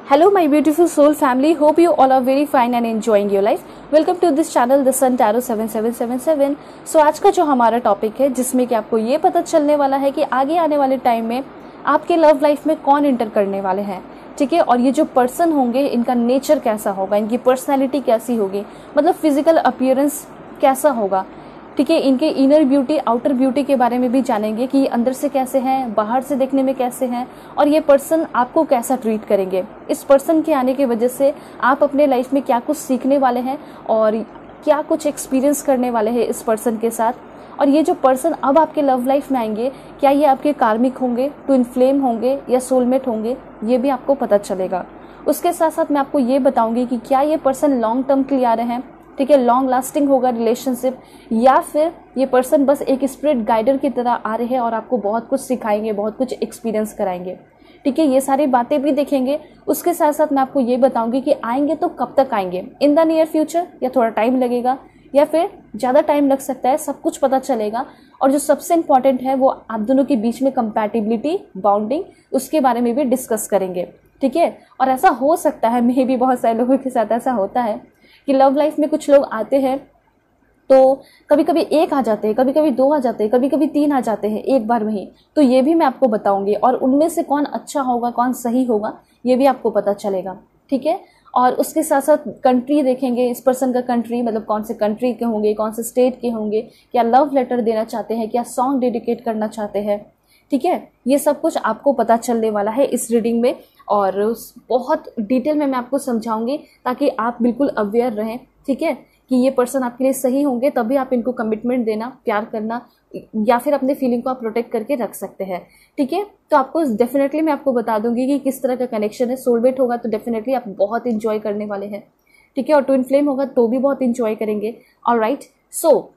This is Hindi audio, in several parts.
Hello my beautiful soul family, hope you all are very fine and enjoying your life. Welcome to this channel The Sun Tarot 7777. So आज का जो हमारा टॉपिक है जिसमें कि आपको ये पता चलने वाला है कि आगे आने वाले टाइम में आपके लव लाइफ में कौन इंटर करने वाले हैं, ठीक है। और ये जो पर्सन होंगे इनका नेचर कैसा होगा, इनकी पर्सनैलिटी कैसी होगी, मतलब फिजिकल अपीयरेंस कैसा होगा, ठीक है। इनके इनर ब्यूटी आउटर ब्यूटी के बारे में भी जानेंगे कि ये अंदर से कैसे हैं, बाहर से देखने में कैसे हैं, और ये पर्सन आपको कैसा ट्रीट करेंगे। इस पर्सन के आने की वजह से आप अपने लाइफ में क्या कुछ सीखने वाले हैं और क्या कुछ एक्सपीरियंस करने वाले हैं इस पर्सन के साथ। और ये जो पर्सन अब आपके लव लाइफ में आएंगे, क्या ये आपके कार्मिक होंगे, ट्विन फ्लेम होंगे या सोलमेट होंगे, ये भी आपको पता चलेगा। उसके साथ साथ मैं आपको ये बताऊंगी कि क्या ये पर्सन लॉन्ग टर्म के लिए आ रहे हैं, ठीक है, लॉन्ग लास्टिंग होगा रिलेशनशिप, या फिर ये पर्सन बस एक स्पिरिट गाइडर की तरह आ रहे हैं और आपको बहुत कुछ सिखाएंगे, बहुत कुछ एक्सपीरियंस कराएंगे, ठीक है। ये सारी बातें भी देखेंगे। उसके साथ साथ मैं आपको ये बताऊंगी कि आएंगे तो कब तक आएंगे, इन द नियर फ्यूचर, या थोड़ा टाइम लगेगा या फिर ज़्यादा टाइम लग सकता है, सब कुछ पता चलेगा। और जो सबसे इम्पॉर्टेंट है वो आप दोनों के बीच में कंपैटिबिलिटी, बाउंडिंग, उसके बारे में भी डिस्कस करेंगे, ठीक है। और ऐसा हो सकता है, मे भी बहुत सारे लोगों के साथ ऐसा होता है कि लव लाइफ में कुछ लोग आते हैं तो कभी कभी एक आ जाते हैं, कभी कभी दो आ जाते हैं, कभी कभी तीन आ जाते हैं एक बार में ही। तो ये भी मैं आपको बताऊंगी, और उनमें से कौन अच्छा होगा, कौन सही होगा, ये भी आपको पता चलेगा, ठीक है। और उसके साथ साथ कंट्री देखेंगे, इस पर्सन का कंट्री, मतलब कौन से कंट्री के होंगे, कौन से स्टेट के होंगे, क्या लव लेटर देना चाहते हैं, क्या सॉन्ग डेडिकेट करना चाहते हैं, ठीक है। ये सब कुछ आपको पता चलने वाला है इस रीडिंग में, और बहुत डिटेल में मैं आपको समझाऊंगी ताकि आप बिल्कुल अवेयर रहें, ठीक है, कि ये पर्सन आपके लिए सही होंगे, तभी आप इनको कमिटमेंट देना, प्यार करना, या फिर अपने फीलिंग को आप प्रोटेक्ट करके रख सकते हैं, ठीक है। तो आपको डेफिनेटली मैं आपको बता दूंगी कि किस तरह का कनेक्शन है। सोलमेट होगा तो डेफिनेटली आप बहुत इंजॉय करने वाले हैं, ठीक है, और ट्विन फ्लेम होगा तो भी बहुत इंजॉय करेंगे। ऑलराइट, सो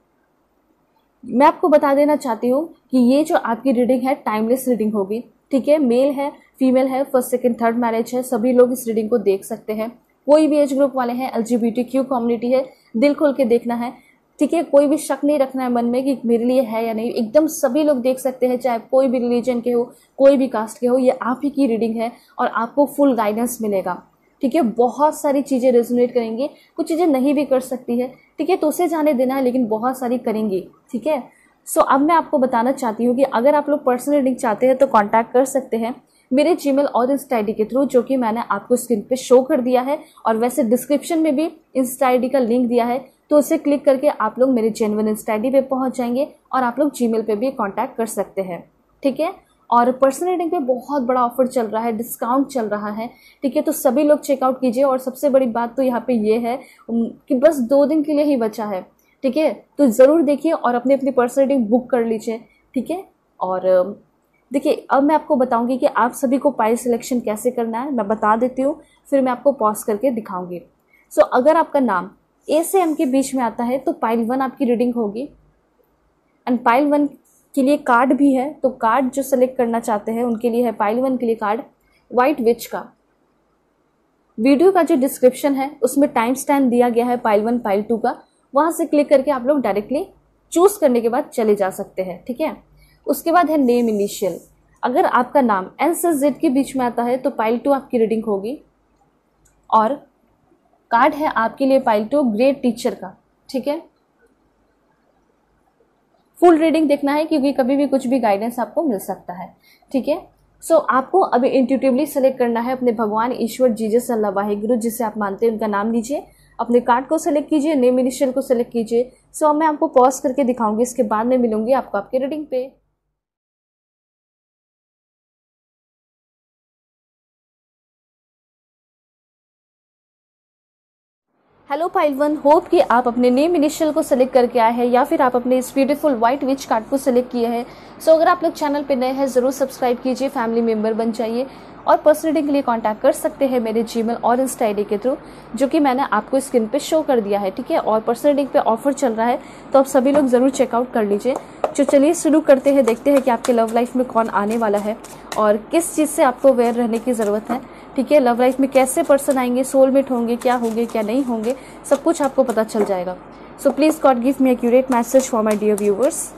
मैं आपको बता देना चाहती हूँ कि ये जो आपकी रीडिंग है टाइमलेस रीडिंग होगी, ठीक है। मेल है, फीमेल है, फर्स्ट सेकंड थर्ड मैरिज है, सभी लोग इस रीडिंग को देख सकते हैं। कोई भी एज ग्रुप वाले हैं, LGBTQ कम्युनिटी है, दिल खोल के देखना है, ठीक है। कोई भी शक नहीं रखना है मन में कि मेरे लिए है या नहीं, एकदम सभी लोग देख सकते हैं, चाहे कोई भी रिलीजन के हो, कोई भी कास्ट के हो। ये आप ही की रीडिंग है और आपको फुल गाइडेंस मिलेगा, ठीक है। बहुत सारी चीज़ें रेजोनेट करेंगी, कुछ चीज़ें नहीं भी कर सकती है, ठीक है, तो उसे जाने देना है, लेकिन बहुत सारी करेंगी, ठीक है। सो अब मैं आपको बताना चाहती हूँ कि अगर आप लोग पर्सनल रीडिंग चाहते हैं तो कांटेक्ट कर सकते हैं मेरे जीमेल और इंस्टा आईडी के थ्रू, जो कि मैंने आपको स्क्रीन पे शो कर दिया है, और वैसे डिस्क्रिप्शन में भी इंस्टा आईडी का लिंक दिया है, तो उसे क्लिक करके आप लोग मेरे जेन्युइन इंस्टा आईडी पे पहुंच जाएंगे, और आप लोग जीमेल पे भी कांटेक्ट कर सकते हैं, ठीक है। और पर्सनल रीडिंग पे बहुत बड़ा ऑफर चल रहा है, डिस्काउंट चल रहा है, ठीक है, तो सभी लोग चेकआउट कीजिए। और सबसे बड़ी बात तो यहाँ पे ये है कि बस 2 दिन के लिए ही बचा है, ठीक है, तो ज़रूर देखिए और अपनी अपनी पर्सनल रीडिंग बुक कर लीजिए, ठीक है। और देखिए अब मैं आपको बताऊंगी कि आप सभी को पाइल सिलेक्शन कैसे करना है, मैं बता देती हूँ, फिर मैं आपको पॉज करके दिखाऊंगी। सो अगर आपका नाम A से M के बीच में आता है तो पाइल 1 आपकी रीडिंग होगी, एंड पाइल 1 के लिए कार्ड भी है, तो कार्ड जो सेलेक्ट करना चाहते हैं उनके लिए है पाइल 1 के लिए कार्ड व्हाइट विच का। वीडियो का जो डिस्क्रिप्शन है उसमें टाइम स्टैम्प दिया गया है पाइल 1 पाइल 2 का, वहां से क्लिक करके आप लोग डायरेक्टली चूज करने के बाद चले जा सकते हैं, ठीक है। उसके बाद है नेम इनिशियल। अगर आपका नाम N से Z के बीच में आता है तो पाइल 2 आपकी रीडिंग होगी, और कार्ड है आपके लिए पाइल 2 ग्रेट टीचर का, ठीक है। फुल रीडिंग देखना है क्योंकि कभी भी कुछ भी गाइडेंस आपको मिल सकता है, ठीक है। सो आपको अभी इंट्यूटिवली सेलेक्ट करना है अपने भगवान, ईश्वर, जीसस, अल्लाह, वाहिगुरु, जिसे आप मानते हैं उनका नाम लीजिए, अपने कार्ड को सेलेक्ट कीजिए, नेम इनिशियल को सेलेक्ट कीजिए। सो अब मैं आपको पॉज करके दिखाऊंगी, इसके बाद में मिलूंगी आपको आपके रीडिंग पे। हेलो पाइल 1, होप कि आप अपने नेम इनिशियल को सेलेक्ट करके आए हैं, या फिर आप अपने इस ब्यूटीफुल व्हाइट विच कार्ड को सेलेक्ट किए हैं। सो अगर आप लोग चैनल पे नए हैं ज़रूर सब्सक्राइब कीजिए, फैमिली मेंबर बन जाइए, और पर्सनल रीडिंग के लिए कांटेक्ट कर सकते हैं मेरे जीमेल और इंस्टा आईडी के थ्रू, जो कि मैंने आपको स्क्रीन पे शो कर दिया है, ठीक है। और पर्सनल रीडिंग पे ऑफर चल रहा है, तो आप सभी लोग ज़रूर चेकआउट कर लीजिए। तो चलिए शुरू करते हैं, देखते हैं कि आपके लव लाइफ में कौन आने वाला है और किस चीज़ से आपको अवेयर रहने की ज़रूरत है, ठीक है। लव लाइफ में कैसे पर्सन आएंगे, सोलमेट होंगे, क्या होंगे क्या नहीं होंगे, सब कुछ आपको पता चल जाएगा। So please God give me accurate message for my dear viewers.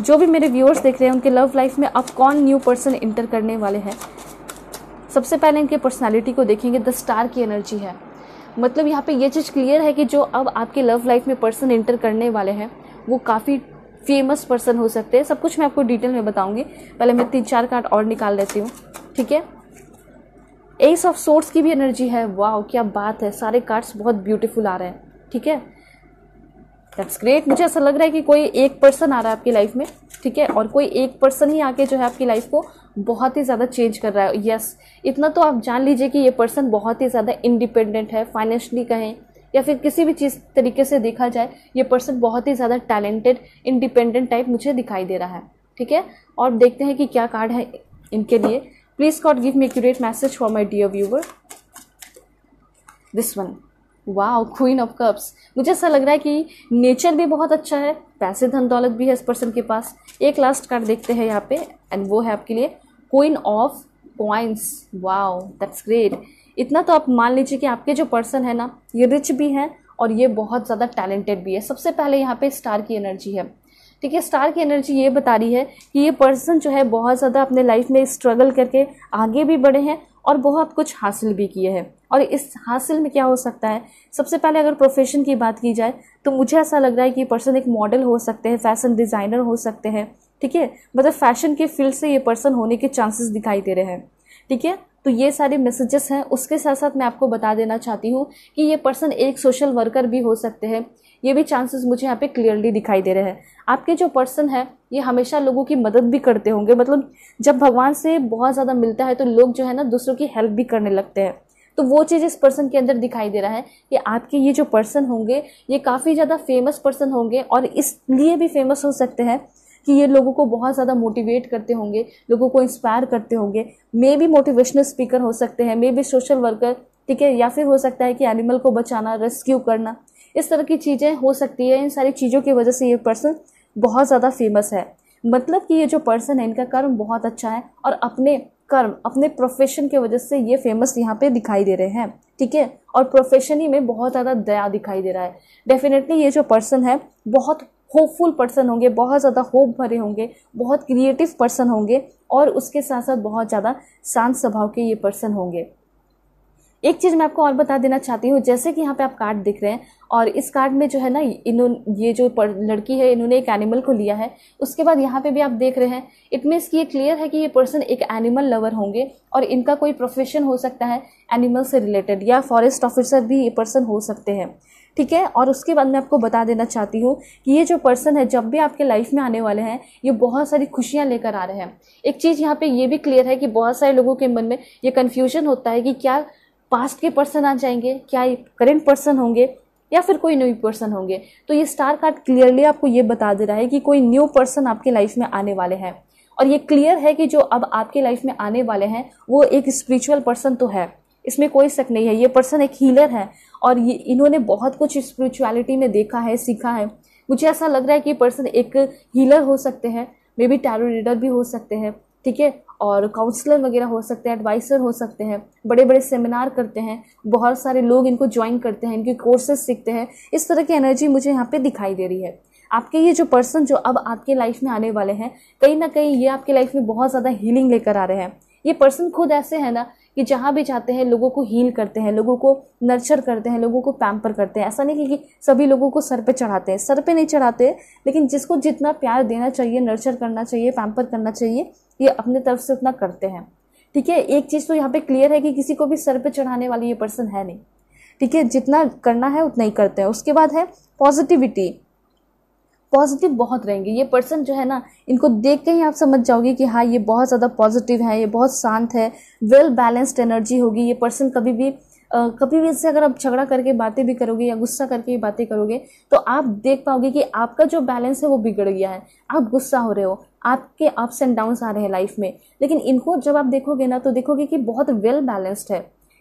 जो भी मेरे व्यूअर्स देख रहे हैं उनके लव लाइफ में अब कौन न्यू पर्सन इंटर करने वाले हैं, सबसे पहले इनके पर्सनालिटी को देखेंगे, द स्टार की एनर्जी है। मतलब यहाँ पे ये चीज़ क्लियर है कि जो अब आपके लव लाइफ में पर्सन एंटर करने वाले हैं वो काफ़ी फेमस पर्सन हो सकते हैं। सब कुछ मैं आपको डिटेल में बताऊंगी। पहले मैं 3-4 कार्ड और निकाल लेती हूँ, ठीक है। एस ऑफ सोर्ड्स की भी एनर्जी है। वाह क्या बात है, सारे कार्ड्स बहुत ब्यूटीफुल आ रहे हैं, ठीक है। That's great. मुझे ऐसा लग रहा है कि कोई एक पर्सन आ रहा है आपकी लाइफ में, ठीक है, और कोई एक पर्सन ही आके जो है आपकी लाइफ को बहुत ही ज़्यादा चेंज कर रहा है। यस, इतना तो आप जान लीजिए कि ये पर्सन बहुत ही ज़्यादा इंडिपेंडेंट है, फाइनेंशियली कहें या फिर किसी भी चीज़ तरीके से देखा जाए, ये पर्सन बहुत ही ज़्यादा टैलेंटेड, इंडिपेंडेंट टाइप मुझे दिखाई दे रहा है, ठीक है। और देखते हैं कि क्या कार्ड है इनके लिए। Please God give me accurate message for my dear viewer. This one, wow, queen of cups. मुझे ऐसा लग रहा है कि नेचर भी बहुत अच्छा है, पैसे धन दौलत भी है इस पर्सन के पास। एक लास्ट कार्ड देखते हैं यहाँ पे, एंड वो है आपके लिए queen of coins. Wow that's great. इतना तो आप मान लीजिए कि आपके जो पर्सन है ना, ये रिच भी हैं और ये बहुत ज़्यादा टैलेंटेड भी है। सबसे पहले यहाँ पे स्टार की एनर्जी है, ठीक है। स्टार की एनर्जी ये बता रही है कि ये पर्सन जो है बहुत ज़्यादा अपने लाइफ में स्ट्रगल करके आगे भी बढ़े हैं और बहुत कुछ हासिल भी किए हैं। और इस हासिल में क्या हो सकता है, सबसे पहले अगर प्रोफेशन की बात की जाए तो मुझे ऐसा लग रहा है कि ये पर्सन एक मॉडल हो सकते हैं, फैशन डिज़ाइनर हो सकते हैं, ठीक है। मतलब फैशन के फील्ड से ये पर्सन होने के चांसेस दिखाई दे रहे हैं, ठीक है। तो ये सारे मैसेजेस हैं। उसके साथ साथ मैं आपको बता देना चाहती हूँ कि ये पर्सन एक सोशल वर्कर भी हो सकते हैं। ये भी चांसेस मुझे यहाँ पे क्लियरली दिखाई दे रहे हैं। आपके जो पर्सन है ये हमेशा लोगों की मदद भी करते होंगे। मतलब जब भगवान से बहुत ज़्यादा मिलता है तो लोग जो है ना दूसरों की हेल्प भी करने लगते हैं। तो वो चीज़ इस पर्सन के अंदर दिखाई दे रहा है कि आपके ये जो पर्सन होंगे ये काफ़ी ज़्यादा फेमस पर्सन होंगे, और इसलिए भी फेमस हो सकते हैं कि ये लोगों को बहुत ज़्यादा मोटिवेट करते होंगे, लोगों को इंस्पायर करते होंगे। मे बी मोटिवेशनल स्पीकर हो सकते हैं, मे बी सोशल वर्कर, ठीक है, या फिर हो सकता है कि एनिमल को बचाना, रेस्क्यू करना, इस तरह की चीज़ें हो सकती है। इन सारी चीज़ों की वजह से ये पर्सन बहुत ज़्यादा फेमस है। मतलब कि ये जो पर्सन है इनका कर्म बहुत अच्छा है और अपने कर्म, अपने प्रोफेशन की वजह से ये फेमस यहाँ पे दिखाई दे रहे हैं, ठीक है। और प्रोफेशन ही में बहुत ज़्यादा दया दिखाई दे रहा है। डेफिनेटली ये जो पर्सन है बहुत होपफुल पर्सन होंगे, बहुत ज़्यादा होप भरे होंगे, बहुत क्रिएटिव पर्सन होंगे और उसके साथ साथ बहुत ज़्यादा शांत स्वभाव के ये पर्सन होंगे। एक चीज़ मैं आपको और बता देना चाहती हूँ, जैसे कि यहाँ पे आप कार्ड दिख रहे हैं और इस कार्ड में जो है ना ये जो लड़की है इन्होंने एक एनिमल को लिया है। उसके बाद यहाँ पे भी आप देख रहे हैं, इट मीन्स कि ये क्लियर है कि ये पर्सन एक एनिमल लवर होंगे और इनका कोई प्रोफेशन हो सकता है एनिमल से रिलेटेड, या फॉरेस्ट ऑफिसर भी ये पर्सन हो सकते हैं, ठीक है। और उसके बाद मैं आपको बता देना चाहती हूँ कि ये जो पर्सन है जब भी आपके लाइफ में आने वाले हैं ये बहुत सारी खुशियाँ लेकर आ रहे हैं। एक चीज़ यहाँ पे ये भी क्लियर है कि बहुत सारे लोगों के मन में ये कन्फ्यूजन होता है कि क्या पास्ट के पर्सन आ जाएंगे, क्या ये करेंट पर्सन होंगे या फिर कोई न्यू पर्सन होंगे। तो ये स्टार कार्ड क्लियरली आपको ये बता दे रहा है कि कोई न्यू पर्सन आपके लाइफ में आने वाले हैं। और ये क्लियर है कि जो अब आपके लाइफ में आने वाले हैं वो एक स्पिरिचुअल पर्सन तो है, इसमें कोई शक नहीं है। ये पर्सन एक हीलर है और ये इन्होंने बहुत कुछ स्पिरिचुअलिटी में देखा है, सीखा है। मुझे ऐसा लग रहा है कि ये पर्सन एक हीलर हो सकते हैं, मे बी टैरो रीडर भी हो सकते हैं, ठीक है, और काउंसलर वगैरह हो सकते हैं, एडवाइसर हो सकते हैं, बड़े बड़े सेमिनार करते हैं, बहुत सारे लोग इनको ज्वाइन करते हैं, इनके कोर्सेज सीखते हैं। इस तरह की एनर्जी मुझे यहाँ पे दिखाई दे रही है। आपके ये जो पर्सन जो अब आपके लाइफ में आने वाले हैं, कहीं ना कहीं ये आपके लाइफ में बहुत ज़्यादा हीलिंग लेकर आ रहे हैं। ये पर्सन खुद ऐसे है ना कि जहाँ भी जाते हैं लोगों को हील करते हैं, लोगों को नर्चर करते हैं, लोगों को पैम्पर करते हैं। ऐसा नहीं कि सभी लोगों को सर पे चढ़ाते हैं, सर पे नहीं चढ़ाते, लेकिन जिसको जितना प्यार देना चाहिए, नर्चर करना चाहिए, पैम्पर करना चाहिए, ये अपने तरफ से उतना करते हैं, ठीक है। एक चीज़ तो यहाँ पे क्लियर है कि किसी को भी सर पे चढ़ाने वाली ये पर्सन है नहीं, ठीक है। जितना करना है उतना ही करते हैं। उसके बाद है पॉजिटिविटी, पॉजिटिव बहुत रहेंगे ये पर्सन जो है ना, इनको देख के ही आप समझ जाओगे कि हाँ ये बहुत ज़्यादा पॉजिटिव है, ये बहुत शांत है, वेल बैलेंस्ड एनर्जी होगी। ये पर्सन कभी भी इससे अगर आप झगड़ा करके बातें भी करोगे या गुस्सा करके बातें करोगे तो आप देख पाओगे कि आपका जो बैलेंस है वो बिगड़ गया है, आप गुस्सा हो रहे हो, आपके अप्स एंड डाउन्स आ रहे हैं लाइफ में। लेकिन इनको जब आप देखोगे ना तो देखोगे कि बहुत वेल बैलेंस्ड है।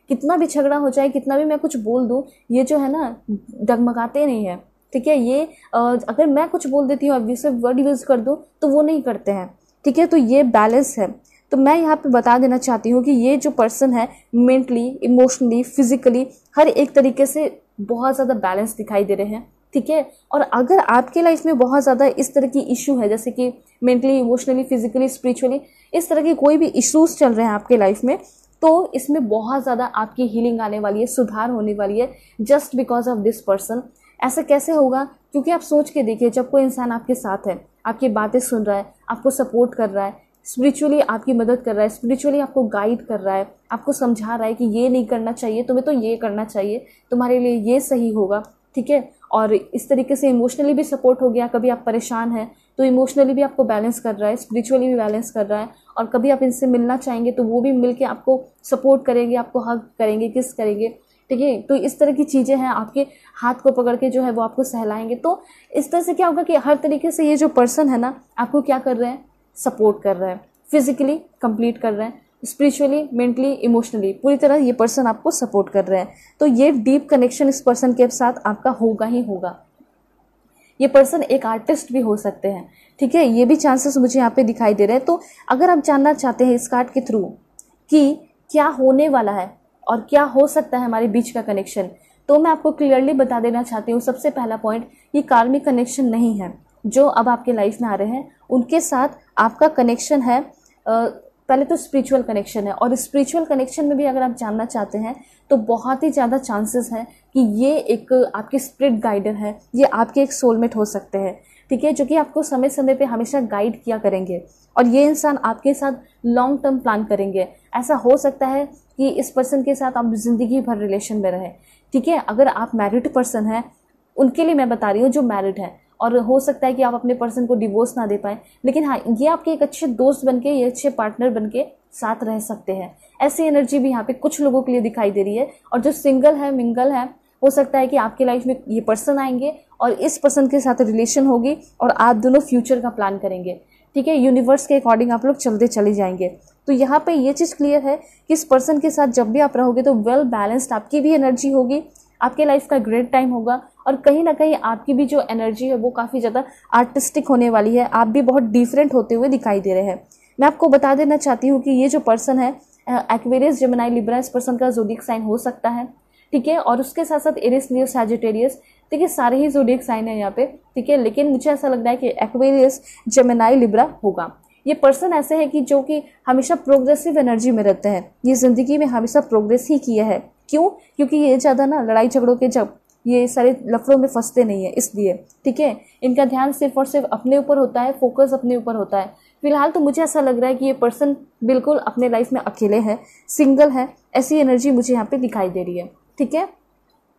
कितना भी झगड़ा हो जाए, कितना भी मैं कुछ बोल दूँ, ये जो है ना डगमगाते नहीं है, ठीक है। ये अगर मैं कुछ बोल देती हूँ, अब्यूसिव वर्ड यूज़ कर दूँ तो वो नहीं करते हैं, ठीक है। तो ये बैलेंस है। तो मैं यहाँ पे बता देना चाहती हूँ कि ये जो पर्सन है मेंटली, इमोशनली, फिजिकली हर एक तरीके से बहुत ज़्यादा बैलेंस दिखाई दे रहे हैं, ठीक है। और अगर आपके लाइफ में बहुत ज़्यादा इस तरह की इशू है, जैसे कि मेंटली, इमोशनली, फिजिकली, स्पिरिचुअली इस तरह के कोई भी इश्यूज चल रहे हैं आपके लाइफ में, तो इसमें बहुत ज़्यादा आपकी हीलिंग आने वाली है, सुधार होने वाली है just because of this person. ऐसा कैसे होगा? क्योंकि आप सोच के देखिए, जब कोई इंसान आपके साथ है, आपकी बातें सुन रहा है, आपको सपोर्ट कर रहा है, स्पिरिचुअली आपकी मदद कर रहा है, स्पिरिचुअली आपको गाइड कर रहा है, आपको समझा रहा है कि ये नहीं करना चाहिए, तुम्हें तो ये करना चाहिए, तुम्हारे लिए ये सही होगा, ठीक है। और इस तरीके से इमोशनली भी सपोर्ट हो गया, कभी आप परेशान हैं तो इमोशनली भी आपको बैलेंस कर रहा है, स्पिरिचुअली भी बैलेंस कर रहा है, और कभी आप इनसे मिलना चाहेंगे तो वो भी मिल के आपको सपोर्ट करेंगे, आपको हग करेंगे, किस करेंगे, ठीक है। तो इस तरह की चीज़ें हैं, आपके हाथ को पकड़ के जो है वो आपको सहलाएंगे। तो इस तरह से क्या होगा कि हर तरीके से ये जो पर्सन है ना, आपको क्या कर रहे हैं? सपोर्ट कर रहे हैं, फिजिकली कंप्लीट कर रहे हैं, स्पिरिचुअली, मेंटली, इमोशनली, पूरी तरह ये पर्सन आपको सपोर्ट कर रहे हैं। तो ये डीप कनेक्शन इस पर्सन के साथ आपका होगा ही होगा। ये पर्सन एक आर्टिस्ट भी हो सकते हैं, ठीक है, ये भी चांसेस मुझे यहाँ पे दिखाई दे रहे हैं। तो अगर आप जानना चाहते हैं इस कार्ड के थ्रू कि क्या होने वाला है और क्या हो सकता है हमारे बीच का कनेक्शन, तो मैं आपको क्लियरली बता देना चाहती हूँ। सबसे पहला पॉइंट, ये कार्मिक कनेक्शन नहीं है जो अब आपके लाइफ में आ रहे हैं, उनके साथ आपका कनेक्शन है पहले तो स्पिरिचुअल कनेक्शन है। और स्पिरिचुअल कनेक्शन में भी अगर आप जानना चाहते हैं तो बहुत ही ज़्यादा चांसेस है कि ये एक आपके स्पिरिट गाइडर है, ये आपके एक सोलमेट हो सकते हैं, ठीक है, जो कि आपको समय समय पे हमेशा गाइड किया करेंगे, और ये इंसान आपके साथ लॉन्ग टर्म प्लान करेंगे। ऐसा हो सकता है कि इस पर्सन के साथ आप जिंदगी भर रिलेशन में रहें, ठीक है। अगर आप मैरिड पर्सन हैं, उनके लिए मैं बता रही हूँ जो मैरिड है, और हो सकता है कि आप अपने पर्सन को डिवोर्स ना दे पाएं, लेकिन हाँ, ये आपके एक अच्छे दोस्त बनके, ये अच्छे पार्टनर बनके साथ रह सकते हैं। ऐसी एनर्जी भी यहाँ पे कुछ लोगों के लिए दिखाई दे रही है। और जो सिंगल है, मिंगल है, हो सकता है कि आपके लाइफ में ये पर्सन आएंगे और इस पर्सन के साथ रिलेशन होगी और आप दोनों फ्यूचर का प्लान करेंगे, ठीक है। यूनिवर्स के अकॉर्डिंग आप लोग चलते चले जाएंगे। तो यहाँ पे ये चीज़ क्लियर है कि इस पर्सन के साथ जब भी आप रहोगे तो वेल बैलेंस्ड आपकी भी एनर्जी होगी, आपके लाइफ का ग्रेट टाइम होगा, और कहीं ना कहीं आपकी भी जो एनर्जी है वो काफ़ी ज़्यादा आर्टिस्टिक होने वाली है। आप भी बहुत डिफरेंट होते हुए दिखाई दे रहे हैं। मैं आपको बता देना चाहती हूँ कि ये जो पर्सन है, एक्वेरियस, जेमिनी, लिब्रा, इस पर्सन का ज़ोडिएक साइन हो सकता है, ठीक है। और उसके साथ साथ एरिस, लियो, सैजिटेरियस, ठीक है, सारे ही ज़ोडिएक साइन है यहाँ पे, ठीक है। लेकिन मुझे ऐसा लग रहा है कि एक्वेरियस, जेमिनी, लिब्रा होगा। ये पर्सन ऐसे है कि जो कि हमेशा प्रोग्रेसिव एनर्जी में रहते हैं, ये ज़िंदगी में हमेशा प्रोग्रेस ही किया है। क्यों? क्योंकि ये ज़्यादा ना लड़ाई झगड़ों के जब ये सारे लफड़ों में फंसते नहीं है, इसलिए, ठीक है। इनका ध्यान सिर्फ और सिर्फ अपने ऊपर होता है, फोकस अपने ऊपर होता है। फिलहाल तो मुझे ऐसा लग रहा है कि ये पर्सन बिल्कुल अपने लाइफ में अकेले है, सिंगल है, ऐसी एनर्जी मुझे यहाँ पे दिखाई दे रही है, ठीक है।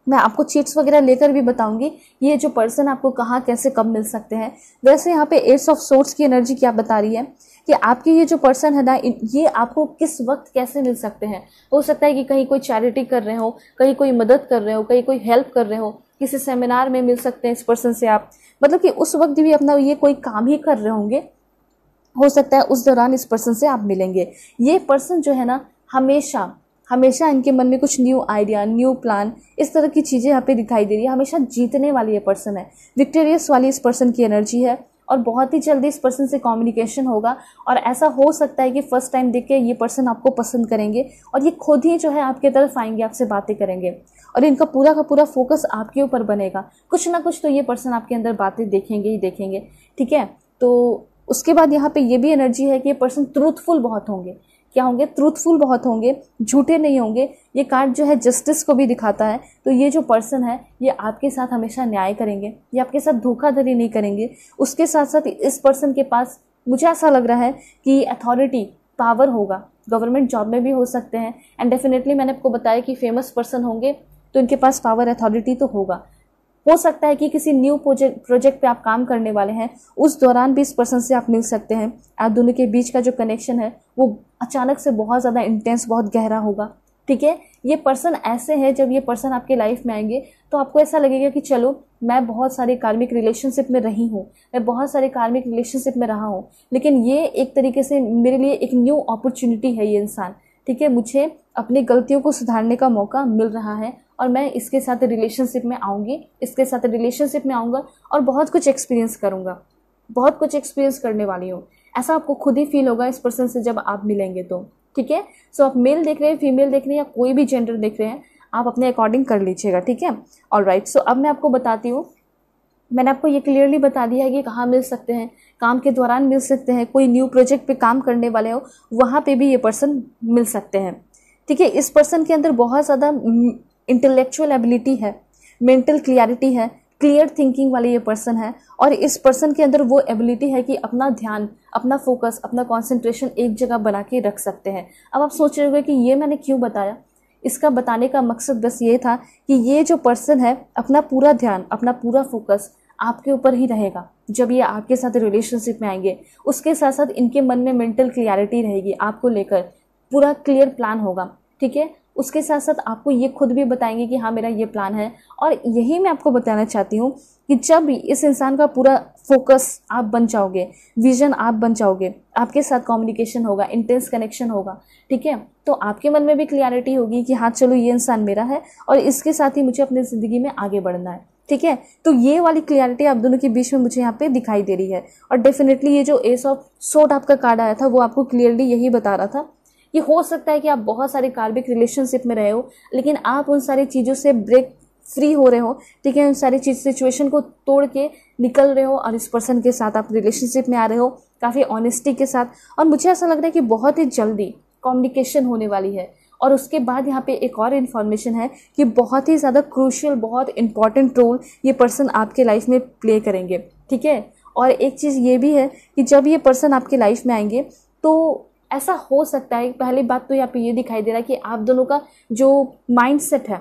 मैं आपको चीट्स वगैरह लेकर भी बताऊंगी ये जो पर्सन आपको कहाँ, कैसे, कब मिल सकते हैं। वैसे यहाँ पे एस ऑफ सोर्ट्स की एनर्जी क्या बता रही है कि आपकी ये जो पर्सन है ना, ये आपको किस वक्त कैसे मिल सकते हैं। हो सकता है कि कहीं कोई चैरिटी कर रहे हो, कहीं कोई मदद कर रहे हो, कहीं कोई हेल्प कर रहे हो, किसी सेमिनार में मिल सकते हैं इस पर्सन से आप, मतलब कि उस वक्त भी अपना ये कोई काम ही कर रहे होंगे, हो सकता है उस दौरान इस पर्सन से आप मिलेंगे। ये पर्सन जो है ना, हमेशा हमेशा इनके मन में कुछ न्यू आइडिया, न्यू प्लान, इस तरह की चीज़ें यहाँ पे दिखाई दे रही है। हमेशा जीतने वाली ये पर्सन है, विक्टोरियस वाली इस पर्सन की एनर्जी है, और बहुत ही जल्दी इस पर्सन से कम्युनिकेशन होगा। और ऐसा हो सकता है कि फर्स्ट टाइम देख के ये पर्सन आपको पसंद करेंगे और ये खुद ही जो है आपके तरफ आएंगे, आपसे बातें करेंगे, और इनका पूरा का पूरा फोकस आपके ऊपर बनेगा। कुछ ना कुछ तो ये पर्सन आपके अंदर बातें देखेंगे ही देखेंगे, ठीक है। तो उसके बाद यहाँ पे ये भी एनर्जी है कि ये पर्सन ट्रूथफुल बहुत होंगे। क्या होंगे? ट्रूथफुल बहुत होंगे, झूठे नहीं होंगे। ये कार्ड जो है जस्टिस को भी दिखाता है। तो ये जो पर्सन है ये आपके साथ हमेशा न्याय करेंगे, ये आपके साथ धोखाधड़ी नहीं करेंगे। उसके साथ साथ इस पर्सन के पास मुझे ऐसा लग रहा है कि अथॉरिटी, पावर होगा, गवर्नमेंट जॉब में भी हो सकते हैं। एंड डेफिनेटली मैंने आपको बताया कि फेमस पर्सन होंगे तो इनके पास पावर, अथॉरिटी तो होगा। हो सकता है कि किसी न्यू प्रोजेक्ट पे आप काम करने वाले हैं, उस दौरान भी इस पर्सन से आप मिल सकते हैं। आप दोनों के बीच का जो कनेक्शन है वो अचानक से बहुत ज़्यादा इंटेंस, बहुत गहरा होगा, ठीक है। ये पर्सन ऐसे है, जब ये पर्सन आपके लाइफ में आएंगे तो आपको ऐसा लगेगा कि चलो मैं बहुत सारे कार्मिक रिलेशनशिप में रही हूँ, मैं बहुत सारे कार्मिक रिलेशनशिप में रहा हूँ, लेकिन ये एक तरीके से मेरे लिए एक न्यू अपॉर्चुनिटी है ये इंसान, ठीक है। मुझे अपनी गलतियों को सुधारने का मौका मिल रहा है और मैं इसके साथ रिलेशनशिप में आऊँगी, इसके साथ रिलेशनशिप में आऊँगा और बहुत कुछ एक्सपीरियंस करूँगा, बहुत कुछ एक्सपीरियंस करने वाली हूँ। ऐसा आपको खुद ही फील होगा इस पर्सन से जब आप मिलेंगे तो, ठीक है। सो आप मेल देख रहे हैं, फीमेल देख रहे हैं, या कोई भी जेंडर देख रहे हैं, आप अपने अकॉर्डिंग कर लीजिएगा, ठीक है। ऑलराइट, सो अब मैं आपको बताती हूँ, मैंने आपको ये क्लियरली बता दिया है कि कहाँ मिल सकते हैं, काम के दौरान मिल सकते हैं, कोई न्यू प्रोजेक्ट पे काम करने वाले हो वहाँ पे भी ये पर्सन मिल सकते हैं। ठीक है। इस पर्सन के अंदर बहुत ज़्यादा इंटेलेक्चुअल एबिलिटी है, मेंटल क्लियरिटी है, क्लियर थिंकिंग वाले ये पर्सन है। और इस पर्सन के अंदर वो एबिलिटी है कि अपना ध्यान, अपना फोकस, अपना कॉन्सेंट्रेशन एक जगह बना के रख सकते हैं। अब आप सोच रहे होंगे कि ये मैंने क्यों बताया। इसका बताने का मकसद बस ये था कि ये जो पर्सन है अपना पूरा ध्यान, अपना पूरा फोकस आपके ऊपर ही रहेगा जब ये आपके साथ रिलेशनशिप में आएंगे। उसके साथ साथ इनके मन में मेंटल क्लियरिटी रहेगी, आपको लेकर पूरा क्लियर प्लान होगा, ठीक है। उसके साथ साथ आपको ये खुद भी बताएंगे कि हाँ मेरा ये प्लान है। और यही मैं आपको बताना चाहती हूँ कि जब भी इस इंसान का पूरा फोकस आप बन जाओगे, विजन आप बन जाओगे, आपके साथ कम्युनिकेशन होगा, इंटेंस कनेक्शन होगा, ठीक है, तो आपके मन में भी क्लियरिटी होगी कि हाँ चलो ये इंसान मेरा है और इसके साथ ही मुझे अपनी ज़िंदगी में आगे बढ़ना है, ठीक है। तो ये वाली क्लियरिटी आप दोनों के बीच में मुझे यहाँ पे दिखाई दे रही है। और डेफिनेटली ये जो एस ऑफ सोर्ड आपका कार्ड आया था वो आपको क्लियरली यही बता रहा था कि हो सकता है कि आप बहुत सारे कार्मिक रिलेशनशिप में रहे हो, लेकिन आप उन सारी चीज़ों से ब्रेक फ्री हो रहे हो, ठीक है। उन सारी सिचुएशन को तोड़ के निकल रहे हो और इस पर्सन के साथ आप रिलेशनशिप में आ रहे हो काफ़ी ऑनेस्टी के साथ। और मुझे ऐसा लग रहा है कि बहुत ही जल्दी कम्युनिकेशन होने वाली है। और उसके बाद यहाँ पे एक और इन्फॉर्मेशन है कि बहुत ही ज़्यादा क्रूशियल, बहुत इंपॉर्टेंट रोल ये पर्सन आपके लाइफ में प्ले करेंगे, ठीक है। और एक चीज़ ये भी है कि जब ये पर्सन आपके लाइफ में आएंगे तो ऐसा हो सकता है, पहली बात तो यहाँ पे ये दिखाई दे रहा है कि आप दोनों का जो माइंडसेट है,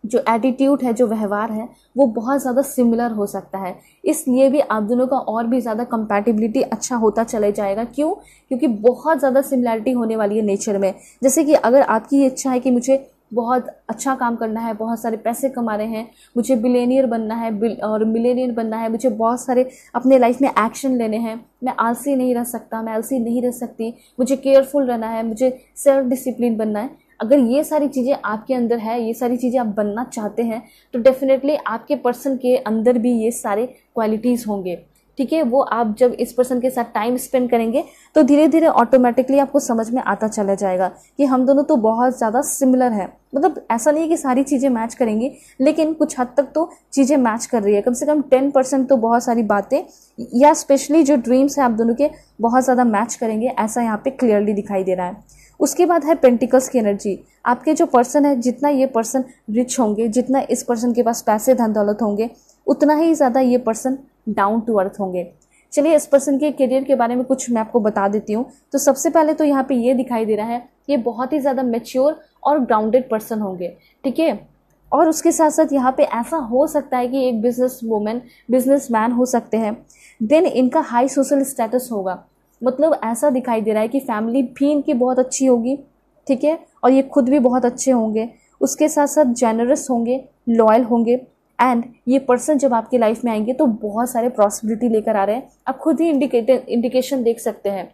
जो एटीट्यूड है, जो व्यवहार है, वो बहुत ज़्यादा सिमिलर हो सकता है। इसलिए भी आप दोनों का और भी ज़्यादा कंपैटिबिलिटी अच्छा होता चले जाएगा। क्यों? क्योंकि बहुत ज़्यादा सिमिलैरिटी होने वाली है नेचर में। जैसे कि अगर आपकी इच्छा है कि मुझे बहुत अच्छा काम करना है, बहुत सारे पैसे कमा रहे हैं, मुझे बिलियनियर बनना है और मिलेनियर बनना है, मुझे बहुत सारे अपने लाइफ में एक्शन लेने हैं, मैं आलसी नहीं रह सकता, मैं आलसी नहीं रह सकती, मुझे केयरफुल रहना है, मुझे सेल्फ डिसिप्लिन बनना है, अगर ये सारी चीज़ें आपके अंदर है, ये सारी चीज़ें आप बनना चाहते हैं, तो डेफिनेटली आपके पर्सन के अंदर भी ये सारे क्वालिटीज़ होंगे, ठीक है। वो आप जब इस पर्सन के साथ टाइम स्पेंड करेंगे तो धीरे धीरे ऑटोमेटिकली आपको समझ में आता चला जाएगा कि हम दोनों तो बहुत ज़्यादा सिमिलर है। मतलब ऐसा नहीं है कि सारी चीज़ें मैच करेंगी, लेकिन कुछ हद तक तो चीज़ें मैच कर रही है। कम से कम 10% तो बहुत सारी बातें या स्पेशली जो ड्रीम्स हैं आप दोनों के बहुत ज़्यादा मैच करेंगे, ऐसा यहाँ पे क्लियरली दिखाई दे रहा है। उसके बाद है पेंटिकल्स की एनर्जी। आपके जो पर्सन है, जितना ये पर्सन रिच होंगे, जितना इस पर्सन के पास पैसे धन दौलत होंगे, उतना ही ज़्यादा ये पर्सन डाउन टू अर्थ होंगे। चलिए इस पर्सन के करियर के बारे में कुछ मैं आपको बता देती हूँ। तो सबसे पहले तो यहाँ पे ये दिखाई दे रहा है ये बहुत ही ज़्यादा मैच्योर और ग्राउंडेड पर्सन होंगे, ठीक है। और उसके साथ साथ यहाँ पे ऐसा हो सकता है कि एक बिजनेस वूमेन, बिजनेसमैन हो सकते हैं। देन इनका हाई सोशल स्टेटस होगा, मतलब ऐसा दिखाई दे रहा है कि फैमिली भी इनकी बहुत अच्छी होगी, ठीक है, और ये खुद भी बहुत अच्छे होंगे। उसके साथ साथ जेनरस होंगे, लॉयल होंगे। एंड ये पर्सन जब आपकी लाइफ में आएंगे तो बहुत सारे प्रॉस्पेरिटी लेकर आ रहे हैं। आप खुद ही इंडिकेशन देख सकते हैं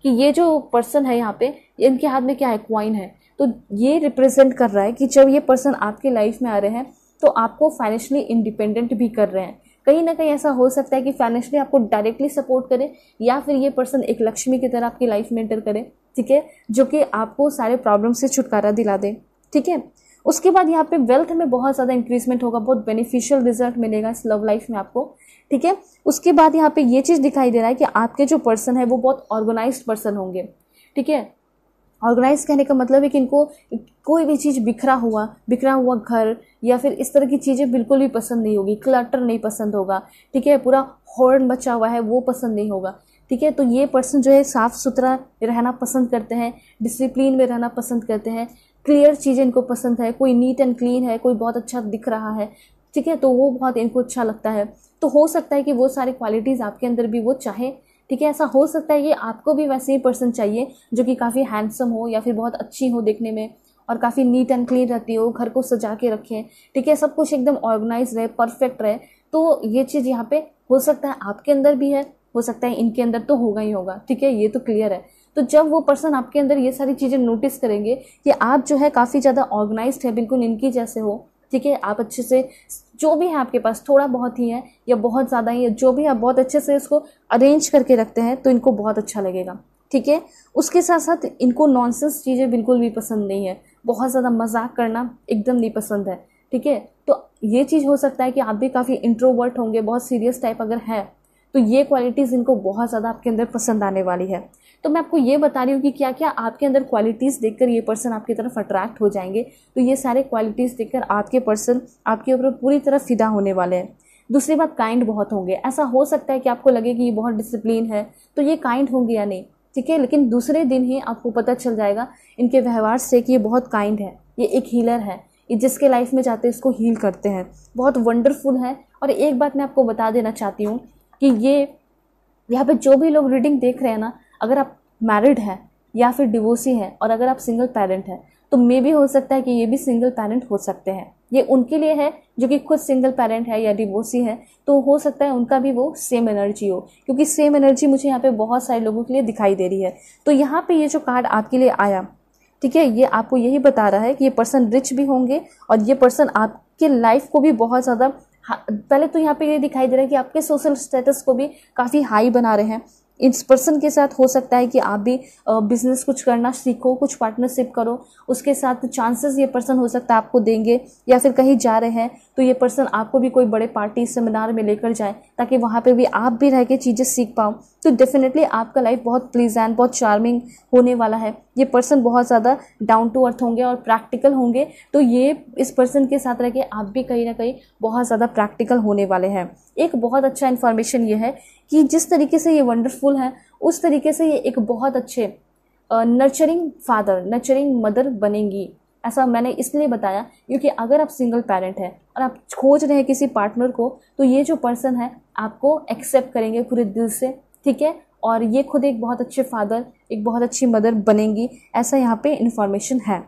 कि ये जो पर्सन है यहाँ पे, इनके हाथ में क्या है, क्वाइन है। तो ये रिप्रेजेंट कर रहा है कि जब ये पर्सन आपके लाइफ में आ रहे हैं तो आपको फाइनेंशियली इंडिपेंडेंट भी कर रहे हैं। कहीं ना कहीं ऐसा हो सकता है कि फाइनेंशियली आपको डायरेक्टली सपोर्ट करे, या फिर ये पर्सन एक लक्ष्मी की तरह आपकी लाइफ में एंटर करे, ठीक है, जो कि आपको सारे प्रॉब्लम से छुटकारा दिला दे, ठीक है। उसके बाद यहाँ पे वेल्थ में बहुत ज़्यादा इंक्रीजमेंट होगा, बहुत बेनिफिशियल रिजल्ट मिलेगा इस लव लाइफ में आपको, ठीक है। उसके बाद यहाँ पे ये चीज़ दिखाई दे रहा है कि आपके जो पर्सन है वो बहुत ऑर्गेनाइज्ड पर्सन होंगे, ठीक है। ऑर्गेनाइज कहने का मतलब है कि इनको कोई भी चीज़ बिखरा हुआ घर या फिर इस तरह की चीज़ें बिल्कुल भी पसंद नहीं होगी। क्लटर नहीं पसंद होगा, ठीक है, पूरा हॉर्न मचा हुआ है वो पसंद नहीं होगा, ठीक है। तो ये पर्सन जो है साफ़ सुथरा रहना पसंद करते हैं, डिसिप्लिन में रहना पसंद करते हैं, क्लियर चीज़ें इनको पसंद है। कोई नीट एंड क्लीन है, कोई बहुत अच्छा दिख रहा है, ठीक है, तो वो बहुत इनको अच्छा लगता है। तो हो सकता है कि वो सारी क्वालिटीज़ आपके अंदर भी वो चाहे, ठीक है। ऐसा हो सकता है कि आपको भी वैसे ही पर्सन चाहिए जो कि काफ़ी हैंडसम हो या फिर बहुत अच्छी हो देखने में और काफ़ी नीट एंड क्लीन रहती हो, घर को सजा के रखें, ठीक है, सब कुछ एकदम ऑर्गेनाइज रहे, परफेक्ट रहे। तो ये चीज़ यहाँ पे हो सकता है आपके अंदर भी है, हो सकता है इनके अंदर तो होगा ही होगा, ठीक है, ये तो क्लियर है। तो जब वो पर्सन आपके अंदर ये सारी चीज़ें नोटिस करेंगे कि आप जो है काफ़ी ज़्यादा ऑर्गेनाइज्ड है, बिल्कुल इनकी जैसे हो, ठीक है, आप अच्छे से जो भी है आपके पास थोड़ा बहुत ही है या बहुत ज़्यादा ही है, जो भी आप बहुत अच्छे से उसको अरेंज करके रखते हैं, तो इनको बहुत अच्छा लगेगा, ठीक है। उसके साथ साथ इनको नॉनसेंस चीज़ें बिल्कुल भी पसंद नहीं है, बहुत ज़्यादा मजाक करना एकदम नहीं पसंद है, ठीक है। तो ये चीज़ हो सकता है कि आप भी काफ़ी इंट्रोवर्ट होंगे, बहुत सीरियस टाइप अगर है तो ये क्वालिटीज़ इनको बहुत ज़्यादा आपके अंदर पसंद आने वाली है। तो मैं आपको ये बता रही हूँ कि क्या क्या आपके अंदर क्वालिटीज़ देखकर ये पर्सन आपकी तरफ अट्रैक्ट हो जाएंगे। तो ये सारे क्वालिटीज़ देखकर आपके पर्सन आपके ऊपर पूरी तरह फिदा होने वाले हैं। दूसरी बात, काइंड बहुत होंगे। ऐसा हो सकता है कि आपको लगे कि ये बहुत डिसिप्लिन है तो ये काइंड होंगे या नहीं, ठीक है, लेकिन दूसरे दिन ही आपको पता चल जाएगा इनके व्यवहार से कि ये बहुत काइंड है, ये एक हीलर है, ये जिसके लाइफ में जाते हैं इसको हील करते हैं, बहुत वंडरफुल है। और एक बात मैं आपको बता देना चाहती हूँ कि ये यहाँ पे जो भी लोग रीडिंग देख रहे हैं ना, अगर आप मैरिड हैं या फिर डिवोर्सी हैं और अगर आप सिंगल पेरेंट हैं तो मे भी हो सकता है कि ये भी सिंगल पेरेंट हो सकते हैं। ये उनके लिए है जो कि खुद सिंगल पेरेंट है या डिवोर्सी है, तो हो सकता है उनका भी वो सेम एनर्जी हो, क्योंकि सेम एनर्जी मुझे यहाँ पे बहुत सारे लोगों के लिए दिखाई दे रही है। तो यहाँ पे ये जो कार्ड आपके लिए आया, ठीक है, ये आपको यही बता रहा है कि ये पर्सन रिच भी होंगे और ये पर्सन आपके लाइफ को भी बहुत ज़्यादा, पहले तो यहाँ पे ये दिखाई दे रहा है कि आपके सोशल स्टेटस को भी काफ़ी हाई बना रहे हैं। इस पर्सन के साथ हो सकता है कि आप भी बिजनेस कुछ करना सीखो, कुछ पार्टनरशिप करो, उसके साथ चांसेस ये पर्सन हो सकता है आपको देंगे, या फिर कहीं जा रहे हैं तो ये पर्सन आपको भी कोई बड़े पार्टी सेमिनार में लेकर जाए ताकि वहाँ पे भी आप भी रह के चीज़ें सीख पाओ। तो डेफिनेटली आपका लाइफ बहुत प्लीजेंट, बहुत चार्मिंग होने वाला है। ये पर्सन बहुत ज़्यादा डाउन टू अर्थ होंगे और प्रैक्टिकल होंगे, तो ये इस पर्सन के साथ रह के आप भी कहीं ना कहीं बहुत ज़्यादा प्रैक्टिकल होने वाले हैं। एक बहुत अच्छा इन्फॉर्मेशन ये है कि जिस तरीके से ये वंडरफुल है उस तरीके से ये एक बहुत अच्छे नर्चरिंग फादर, नर्चरिंग मदर बनेंगी। ऐसा मैंने इसलिए बताया क्योंकि अगर आप सिंगल पेरेंट हैं और आप खोज रहे हैं किसी पार्टनर को, तो ये जो पर्सन है आपको एक्सेप्ट करेंगे पूरे दिल से, ठीक है, और ये खुद एक बहुत अच्छे फादर, एक बहुत अच्छी मदर बनेंगी, ऐसा यहाँ पे इन्फॉर्मेशन है।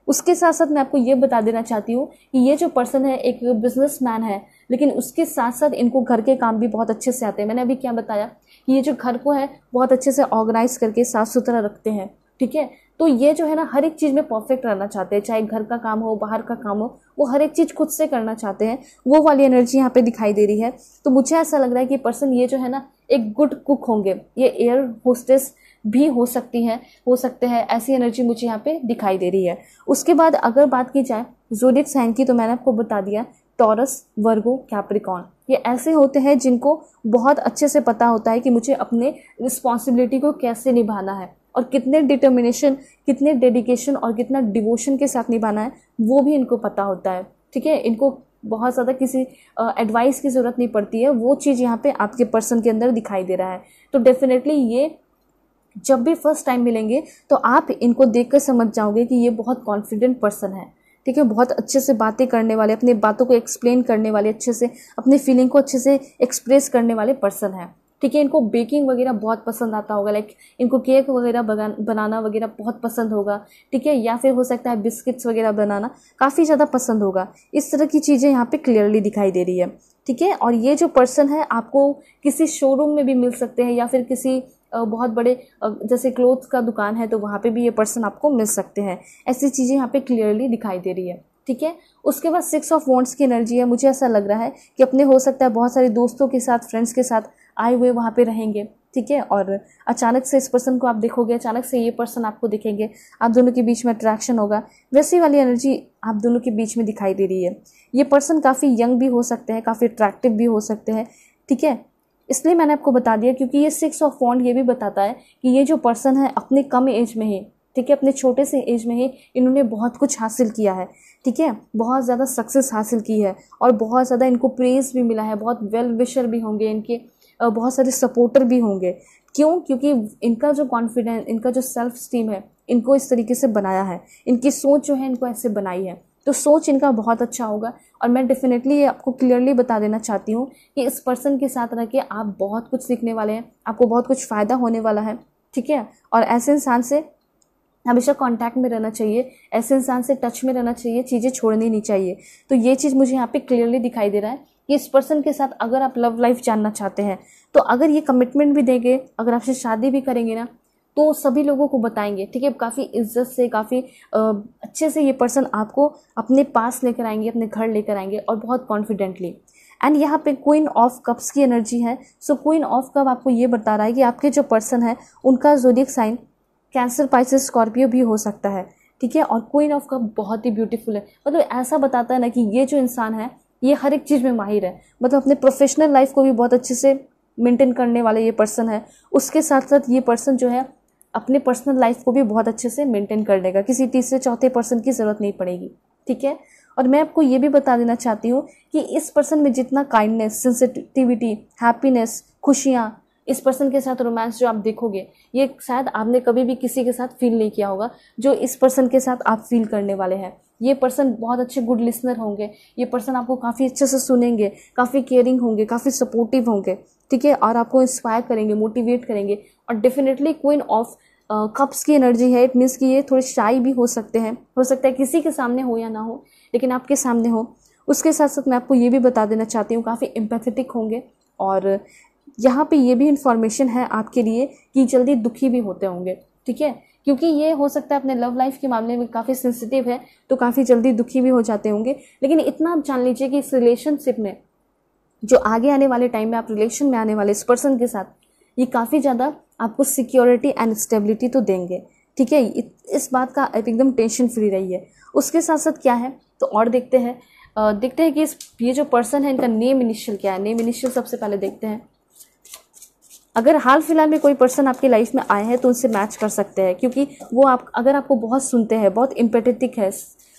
उसके साथ साथ मैं आपको ये बता देना चाहती हूँ कि ये जो पर्सन है एक बिजनेसमैन है, लेकिन उसके साथ साथ इनको घर के काम भी बहुत अच्छे से आते हैं। मैंने अभी क्या बताया कि ये जो घर को है बहुत अच्छे से ऑर्गेनाइज करके साफ सुथरा रखते हैं, ठीक है। तो ये जो है ना हर एक चीज़ में परफेक्ट रहना चाहते हैं, चाहे घर का काम हो, बाहर का काम हो, वो हर एक चीज़ खुद से करना चाहते हैं। वो वाली एनर्जी यहाँ पे दिखाई दे रही है। तो मुझे ऐसा लग रहा है कि पर्सन ये जो है ना एक गुड कुक होंगे, ये एयर होस्टेस भी हो सकती है, हो सकते हैं, ऐसी एनर्जी मुझे यहाँ पे दिखाई दे रही है। उसके बाद अगर बात की जाए ज़ोडिएक साइन की, तो मैंने आपको बता दिया टॉरस, वर्गो, कैप्रिकॉर्न, ये ऐसे होते हैं जिनको बहुत अच्छे से पता होता है कि मुझे अपने रिस्पॉन्सिबिलिटी को कैसे निभाना है और कितने डिटर्मिनेशन, कितने डेडिकेशन और कितना डिवोशन के साथ निभाना है, वो भी इनको पता होता है, ठीक है। इनको बहुत ज़्यादा किसी एडवाइस की ज़रूरत नहीं पड़ती है, वो चीज़ यहाँ पे आपके पर्सन के अंदर दिखाई दे रहा है। तो डेफिनेटली ये जब भी फर्स्ट टाइम मिलेंगे तो आप इनको देखकर समझ जाओगे कि ये बहुत कॉन्फिडेंट पर्सन है, ठीक है, बहुत अच्छे से बातें करने वाले, अपनी बातों को एक्सप्लेन करने वाले, अच्छे से अपने फीलिंग को अच्छे से एक्सप्रेस करने वाले पर्सन है, ठीक है। इनको बेकिंग वगैरह बहुत पसंद आता होगा, लाइक इनको केक वगैरह बनाना वगैरह बहुत पसंद होगा, ठीक है, या फिर हो सकता है बिस्किट्स वगैरह बनाना काफ़ी ज़्यादा पसंद होगा। इस तरह की चीज़ें यहाँ पे क्लियरली दिखाई दे रही है, ठीक है। और ये जो पर्सन है आपको किसी शोरूम में भी मिल सकते हैं या फिर किसी बहुत बड़े जैसे क्लोथ्स का दुकान है तो वहाँ पे भी ये पर्सन आपको मिल सकते हैं। ऐसी चीज़ें यहाँ पे क्लियरली दिखाई दे रही है, ठीक है। उसके बाद 6 ऑफ वॉन्ड्स की एनर्जी है। मुझे ऐसा लग रहा है कि अपने हो सकता है बहुत सारे दोस्तों के साथ, फ्रेंड्स के साथ आए हुए वहाँ पे रहेंगे, ठीक है, और अचानक से इस पर्सन को आप देखोगे, अचानक से ये पर्सन आपको दिखेंगे, आप दोनों के बीच में अट्रैक्शन होगा, वैसी वाली एनर्जी आप दोनों के बीच में दिखाई दे रही है। ये पर्सन काफ़ी यंग भी हो सकते हैं, काफ़ी अट्रैक्टिव भी हो सकते हैं, ठीक है। इसलिए मैंने आपको बता दिया क्योंकि ये 6 ऑफ वॉन्ड ये भी बताता है कि ये जो पर्सन है अपने कम एज में ही, ठीक है, अपने छोटे से एज में ही इन्होंने बहुत कुछ हासिल किया है, ठीक है, बहुत ज़्यादा सक्सेस हासिल की है और बहुत ज़्यादा इनको प्रेज भी मिला है, बहुत वेल विशर भी होंगे इनके, बहुत सारे सपोर्टर भी होंगे। क्यों? क्योंकि इनका जो कॉन्फिडेंस, इनका जो सेल्फ स्टीम है, इनको इस तरीके से बनाया है, इनकी सोच जो है इनको ऐसे बनाई है, तो सोच इनका बहुत अच्छा होगा। और मैं डेफिनेटली ये आपको क्लियरली बता देना चाहती हूँ कि इस पर्सन के साथ रह के आप बहुत कुछ सीखने वाले हैं, आपको बहुत कुछ फ़ायदा होने वाला है, ठीक है। और ऐसे इंसान से हमेशा कांटेक्ट में रहना चाहिए, ऐसे इंसान से टच में रहना चाहिए, चीज़ें छोड़नी नहीं चाहिए। तो ये चीज़ मुझे यहाँ पे क्लियरली दिखाई दे रहा है कि इस पर्सन के साथ अगर आप लव लाइफ जानना चाहते हैं तो अगर ये कमिटमेंट भी देंगे, अगर आपसे शादी भी करेंगे ना, तो सभी लोगों को बताएंगे, ठीक है, काफ़ी इज्जत से, काफ़ी अच्छे से ये पर्सन आपको अपने पास लेकर आएंगे, अपने घर लेकर आएंगे और बहुत कॉन्फिडेंटली। एंड यहाँ पे क्वीन ऑफ कप्स की एनर्जी है। सो क्वीन ऑफ कप आपको ये बता रहा है कि आपके जो पर्सन है उनका zodiac sign Cancer, Pisces, Scorpio भी हो सकता है, ठीक है। और क्वीन ऑफ कप बहुत ही ब्यूटीफुल है, मतलब ऐसा बताता है ना कि ये जो इंसान है ये हर एक चीज़ में माहिर है, मतलब अपने प्रोफेशनल लाइफ को भी बहुत अच्छे से मेंटेन करने वाला ये पर्सन है, उसके साथ साथ ये पर्सन जो है अपने पर्सनल लाइफ को भी बहुत अच्छे से मेंटेन कर लेगा, किसी तीसरे चौथे पर्सन की ज़रूरत नहीं पड़ेगी, ठीक है। और मैं आपको ये भी बता देना चाहती हूँ कि इस पर्सन में जितना काइंडनेस, सेंसिटिविटी, हैप्पीनेस, खुशियाँ, इस पर्सन के साथ रोमांस जो आप देखोगे, ये शायद आपने कभी भी किसी के साथ फील नहीं किया होगा जो इस पर्सन के साथ आप फील करने वाले हैं। ये पर्सन बहुत अच्छे गुड लिसनर होंगे, ये पर्सन आपको काफ़ी अच्छे से सुनेंगे, काफ़ी केयरिंग होंगे, काफ़ी सपोर्टिव होंगे, ठीक है, और आपको इंस्पायर करेंगे, मोटिवेट करेंगे। और डेफिनेटली क्वीन ऑफ कप्स की एनर्जी है, इट मीन्स कि ये थोड़े शाई भी हो सकते हैं, हो सकता है किसी के सामने हो या ना हो, लेकिन आपके सामने हो। उसके साथ साथ मैं आपको ये भी बता देना चाहती हूँ काफ़ी एम्पैथेटिक होंगे। और यहाँ पे ये भी इन्फॉर्मेशन है आपके लिए कि जल्दी दुखी भी होते होंगे, ठीक है, क्योंकि ये हो सकता है अपने लव लाइफ के मामले में काफ़ी सेंसिटिव है, तो काफ़ी जल्दी दुखी भी हो जाते होंगे। लेकिन इतना आप जान लीजिए कि इस रिलेशनशिप में जो आगे आने वाले टाइम में आप रिलेशन में आने वाले इस पर्सन के साथ, ये काफ़ी ज़्यादा आपको सिक्योरिटी एंड स्टेबिलिटी तो देंगे, ठीक है। इस बात का एकदम टेंशन फ्री रहिए। उसके साथ साथ क्या है तो और देखते हैं कि ये जो पर्सन है इनका नेम इनिशियल क्या है। नेम इनिशियल सबसे पहले देखते हैं। अगर हाल फिलहाल में कोई पर्सन आपकी लाइफ में आए हैं तो उनसे मैच कर सकते हैं, क्योंकि वो अगर आपको बहुत सुनते हैं, बहुत एम्पैथेटिक है,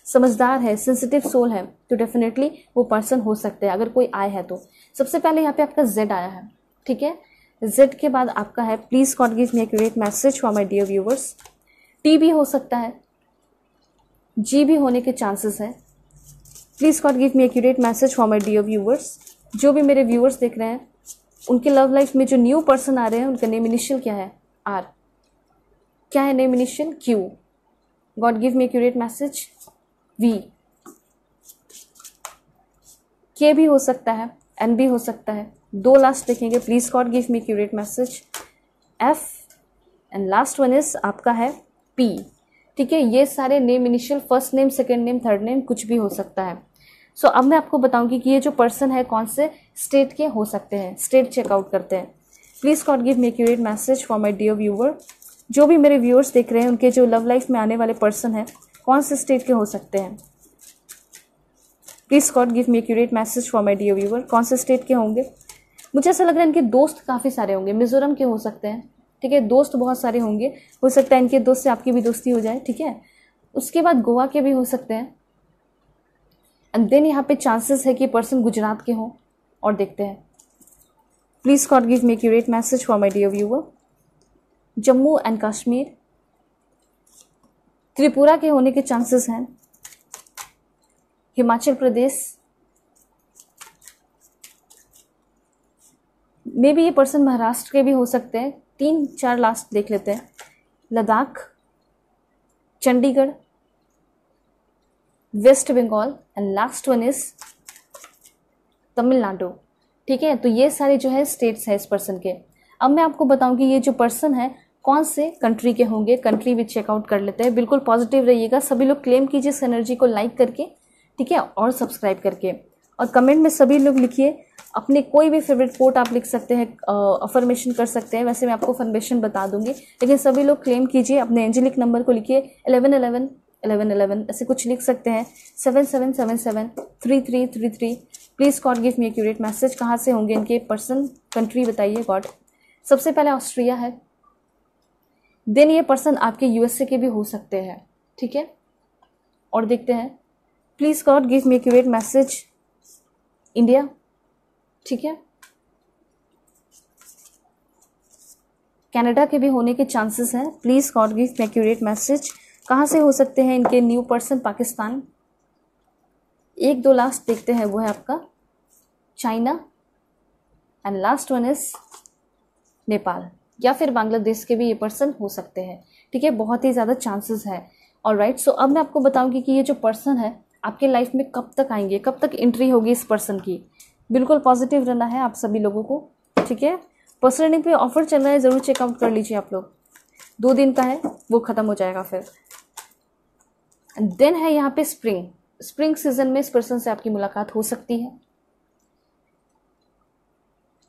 समझदार है, सेंसिटिव सोल है, तो डेफिनेटली वो पर्सन हो सकते हैं अगर कोई आए है तो। सबसे पहले यहाँ पे आपका जेड आया है, ठीक है। जेड के बाद आपका है please God give me accurate message for my dear viewers. T भी हो सकता है, जी भी होने के चांसेस है। Please God give me accurate message for my dear viewers. जो भी मेरे व्यूवर्स देख रहे हैं उनके लव लाइफ में जो न्यू पर्सन आ रहे हैं उनका नेम इनिशियल क्या है, आर। क्या है name initial, Q. God give me accurate message, V. K भी हो सकता है, एन भी हो सकता है। दो लास्ट देखेंगे, please God give me accurate message, F. And last one is आपका है पी, ठीक है। ये सारे name initial, first name, second name, third name, कुछ भी हो सकता है। सो अब मैं आपको बताऊंगी कि ये जो पर्सन है कौन से स्टेट के हो सकते हैं। स्टेट चेकआउट करते हैं। Please God give me accurate message for my dear viewer. जो भी मेरे व्यूअर्स देख रहे हैं उनके जो लव लाइफ में आने वाले पर्सन हैं कौन से स्टेट के हो सकते हैं। Please God give me accurate message for my dear viewer. कौन से स्टेट के होंगे। मुझे ऐसा लग रहा है इनके दोस्त काफ़ी सारे होंगे, मिजोरम के हो सकते हैं, ठीक है। दोस्त बहुत सारे होंगे, हो सकता है इनके दोस्त से आपकी भी दोस्ती हो जाए, ठीक है। उसके बाद गोवा के भी हो सकते हैं। एंड देन यहाँ पे चांसेस है कि पर्सन गुजरात के हों। और देखते हैं, please God give me accurate message for my dear viewer. Jammu and Kashmir, Tripura के होने के चांसेस हैं। हिमाचल प्रदेश, मे बी ये पर्सन महाराष्ट्र के भी हो सकते हैं। 3-4 लास्ट देख लेते हैं। Ladakh, Chandigarh, west Bengal and last one is Tamil Nadu, ठीक है। तो ये सारे जो है स्टेट्स है इस पर्सन के। अब मैं आपको बताऊं कि ये जो पर्सन है कौन से कंट्री के होंगे। कंट्री भी चेकआउट कर लेते हैं। बिल्कुल पॉजिटिव रहिएगा, सभी लोग क्लेम कीजिए इस एनर्जी को लाइक करके, ठीक है, और सब्सक्राइब करके। और कमेंट में सभी लोग लिखिए अपने कोई भी फेवरेट कोट आप लिख सकते हैं, अफर्मेशन कर सकते हैं। वैसे मैं आपको अफर्मेशन बता दूंगी, लेकिन सभी लोग क्लेम कीजिए। अपने एंजेलिक नंबर को लिखिए 1111 ऐसे कुछ लिख सकते हैं। 77773333। Please God give me accurate message. कहाँ से होंगे इनके पर्सन, कंट्री बताइए गॉड। सबसे पहले ऑस्ट्रिया है, देन ये पर्सन आपके यूएसए के भी हो सकते हैं, ठीक है। और देखते हैं, please God give me accurate message, India, ठीक है। कनाडा के भी होने के चांसेस हैं। Please God give me accurate message. कहाँ से हो सकते हैं इनके न्यू पर्सन, पाकिस्तान। 1-2 लास्ट देखते हैं, वो है आपका China and last one is Nepal या फिर बांग्लादेश के भी ये पर्सन हो सकते हैं, ठीक है। बहुत ही ज़्यादा चांसेस है। ऑलराइट, सो अब मैं आपको बताऊंगी कि ये जो पर्सन है आपके लाइफ में कब तक आएंगे, कब तक एंट्री होगी इस पर्सन की। बिल्कुल पॉजिटिव रहना है आप सभी लोगों को, ठीक है। पर्सनली पे ऑफर चल रहा है, ज़रूर चेकआउट कर लीजिए आप लोग। 2 दिन का है, वो ख़त्म हो जाएगा फिर। देन है यहाँ पे स्प्रिंग सीजन में इस पर्सन से आपकी मुलाकात हो सकती है।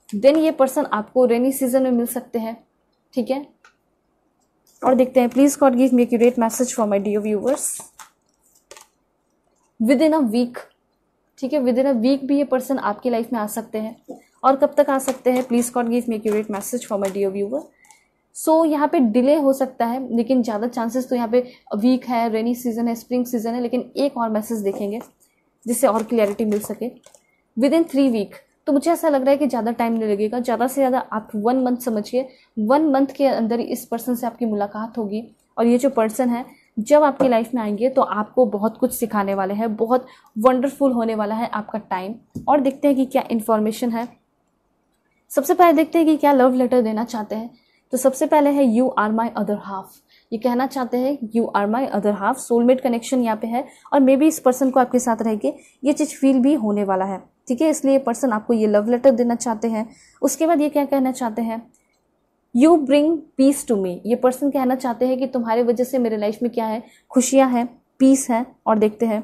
देन ये पर्सन आपको रेनी सीजन में मिल सकते हैं, ठीक है। और देखते हैं, please God give me accurate message for my dear viewers. Within a week, ठीक है, विद इन अ वीक भी ये पर्सन आपकी लाइफ में आ सकते हैं। और कब तक आ सकते हैं? Please God give me accurate message for my dear viewer. So यहाँ पे डिले हो सकता है, लेकिन ज़्यादा चांसेस तो यहाँ पे वीक है, रेनी सीजन है, स्प्रिंग सीजन है, लेकिन एक और मैसेज देखेंगे जिससे और क्लियरिटी मिल सके। विद इन 3 वीक, तो मुझे ऐसा लग रहा है कि ज़्यादा टाइम नहीं लगेगा, ज़्यादा से ज़्यादा आप 1 मंथ समझिए। 1 मंथ के अंदर इस पर्सन से आपकी मुलाकात होगी और ये जो पर्सन है जब आपकी लाइफ में आएंगे तो आपको बहुत कुछ सिखाने वाले हैं, बहुत वंडरफुल होने वाला है आपका टाइम। और देखते हैं कि क्या इन्फॉर्मेशन है। सबसे पहले देखते हैं कि क्या लव लेटर देना चाहते हैं। तो सबसे पहले है you are my other half. ये कहना चाहते हैं you are my other half, soulmate connection यहाँ पे है और मे बी इस पर्सन को आपके साथ रह के ये चीज़ फील भी होने वाला है, ठीक है। इसलिए ये पर्सन आपको ये लव लेटर देना चाहते हैं। उसके बाद ये क्या कहना चाहते हैं, you bring peace to me. ये पर्सन कहना चाहते हैं कि तुम्हारी वजह से मेरे लाइफ में क्या है, खुशियाँ हैं, पीस है। और देखते हैं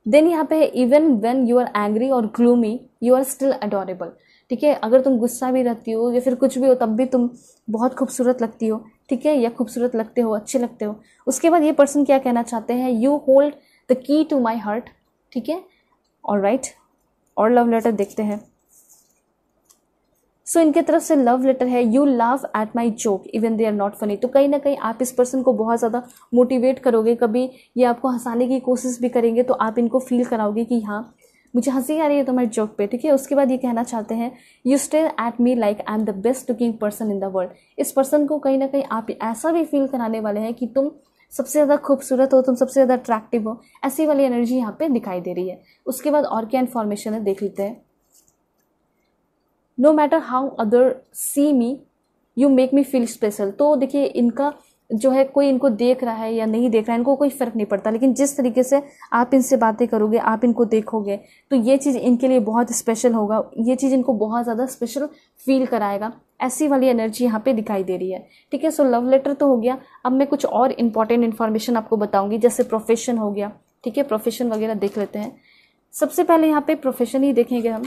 देन यहाँ पे है even when you are angry और gloomy you are still adorable, ठीक है। अगर तुम गुस्सा भी रहती हो या फिर कुछ भी हो तब भी तुम बहुत खूबसूरत लगती हो, ठीक है, या खूबसूरत लगते हो, अच्छे लगते हो। उसके बाद ये पर्सन क्या कहना चाहते हैं, you hold the key to my heart, ठीक है। ऑलराइट, और लव लेटर देखते हैं। सो इनके तरफ से लव लेटर है you laugh at my joke even they are not funny. तो कहीं ना कहीं आप इस पर्सन को बहुत ज़्यादा मोटिवेट करोगे, कभी ये आपको हंसाने की कोशिश भी करेंगे तो आप इनको फील कराओगे कि हाँ मुझे हंसी आ रही है तुम्हारे जोक पे, ठीक है। उसके बाद ये कहना चाहते हैं you stare at me like I am the best looking person in the world. इस पर्सन को कहीं ना कहीं आप ऐसा भी फील कराने वाले हैं कि तुम सबसे ज़्यादा खूबसूरत हो, तुम सबसे ज़्यादा अट्रैक्टिव हो, ऐसी वाली एनर्जी यहाँ पे दिखाई दे रही है। उसके बाद और क्या इन्फॉर्मेशन है देख लेते हैं। No matter how other see me you make me feel special. तो देखिए इनका जो है कोई इनको देख रहा है या नहीं देख रहा है इनको कोई फ़र्क नहीं पड़ता, लेकिन जिस तरीके से आप इनसे बातें करोगे, आप इनको देखोगे तो ये चीज़ इनके लिए बहुत स्पेशल होगा, ये चीज़ इनको बहुत ज़्यादा स्पेशल फील कराएगा। ऐसी वाली एनर्जी यहाँ पे दिखाई दे रही है, ठीक है। सो लव लेटर तो हो गया। अब मैं कुछ और इंपॉर्टेंट इन्फॉर्मेशन आपको बताऊंगी, जैसे प्रोफेशन हो गया, ठीक है। प्रोफेशन वगैरह देख लेते हैं। सबसे पहले यहाँ पे प्रोफेशन ही देखेंगे हम।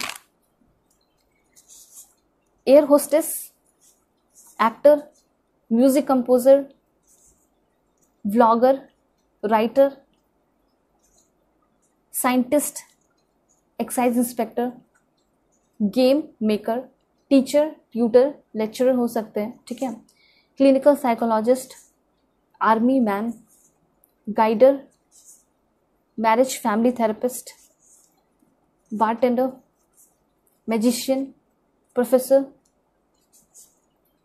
Air hostess, actor, music composer, vlogger, writer, scientist, excise inspector, game maker, teacher, tutor, lecturer हो सकते हैं, ठीक है। Clinical psychologist, army man, guider, marriage family therapist, bartender, magician, professor,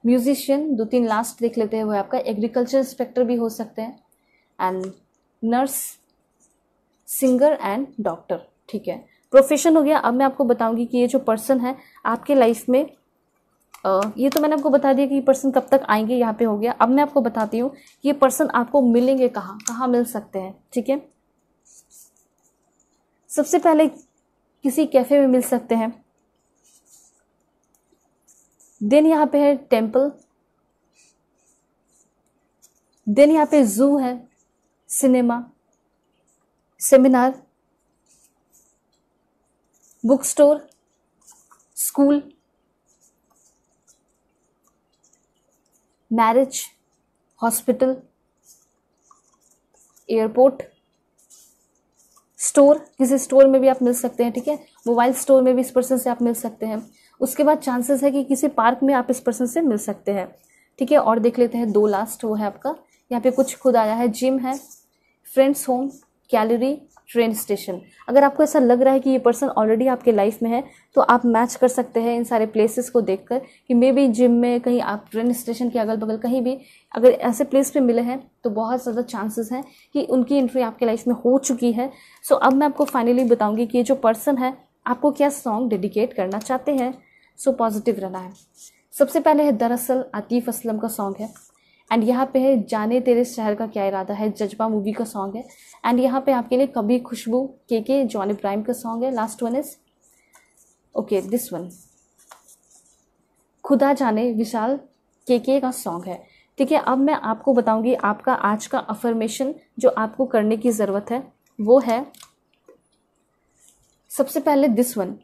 musician, 2-3 last देख लेते हैं वो आपका एग्रीकल्चर इंस्पेक्टर भी हो सकते हैं, and nurse, singer and doctor, ठीक है। प्रोफेशन हो गया। अब मैं आपको बताऊंगी कि ये जो पर्सन है आपके लाइफ में ये तो मैंने आपको बता दिया कि ये पर्सन कब तक आएंगे, यहाँ पे हो गया। अब मैं आपको बताती हूँ कि ये पर्सन आपको मिलेंगे कहाँ, कहाँ मिल सकते हैं, ठीक है। सबसे पहले किसी कैफे में मिल सकते हैं, देन यहाँ पे है टेम्पल, देन यहाँ पे जू है, cinema, seminar, book store, school, marriage, hospital, airport, store, किसी स्टोर में भी आप मिल सकते हैं, ठीक है। मोबाइल स्टोर में भी इस पर्सन से आप मिल सकते हैं। उसके बाद चांसेस है कि किसी पार्क में आप इस पर्सन से मिल सकते हैं, ठीक है। और देख लेते हैं 2 लास्ट वो है आपका, यहाँ पे कुछ खुद आया है, जिम है, friends home, gallery, train station. अगर आपको ऐसा लग रहा है कि ये पर्सन ऑलरेडी आपके लाइफ में है तो आप मैच कर सकते हैं इन सारे प्लेसेस को देखकर कि मे बी जिम में, कहीं आप ट्रेन स्टेशन के अगल बगल कहीं भी अगर ऐसे प्लेस पे मिले हैं तो बहुत ज़्यादा चांसेस हैं कि उनकी एंट्री आपके लाइफ में हो चुकी है। सो अब मैं आपको फाइनली बताऊंगी कि ये जो पर्सन है आपको क्या सॉन्ग डेडिकेट करना चाहते हैं। सो पॉजिटिव रहना है। सबसे पहले है दरअसल, आतिफ असलम का सॉन्ग है, एंड यहाँ पे है जाने तेरे शहर का क्या इरादा है, जज्बा मूवी का सॉन्ग है, एंड यहाँ पे आपके लिए कभी खुशबू, के जॉन इब्राहिम का सॉन्ग है। Last one is okay this one, खुदा जाने, विशाल के का सॉन्ग है, ठीक है। अब मैं आपको बताऊंगी आपका आज का अफर्मेशन जो आपको करने की ज़रूरत है वो है सबसे पहले दिस वन।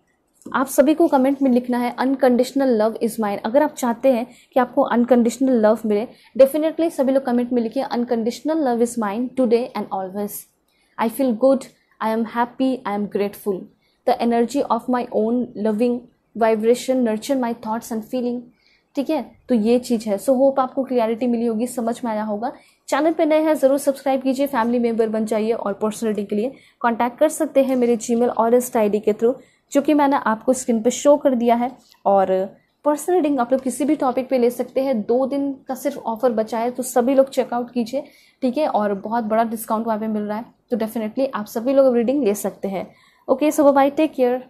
आप सभी को कमेंट में लिखना है अनकंडीशनल लव इज़ माइन। अगर आप चाहते हैं कि आपको अनकंडीशनल लव मिले, डेफिनेटली सभी लोग कमेंट में लिखिए unconditional love is mine today and always. I feel good, I am happy, I am grateful, the energy of my own loving vibration nurture my thoughts and feeling. ठीक है, तो ये चीज़ है। सो होप आपको क्लियरिटी मिली होगी, समझ में आया होगा। चैनल पे नए हैं ज़रूर सब्सक्राइब कीजिए, फैमिली मेंबर बन जाइए और पर्सनल रीडिंग के लिए कांटेक्ट कर सकते हैं मेरे जीमेल और इंस्टा आईडी के थ्रू, जो कि मैंने आपको स्क्रीन पे शो कर दिया है। और पर्सनल रीडिंग आप लोग किसी भी टॉपिक पे ले सकते हैं। 2 दिन का सिर्फ ऑफर बचा है, तो सभी लोग चेकआउट कीजिए। ठीक है, और बहुत बड़ा डिस्काउंट वहाँ पे मिल रहा है, तो डेफिनेटली आप सभी लोग रीडिंग ले सकते हैं। Okay, so bye, take care.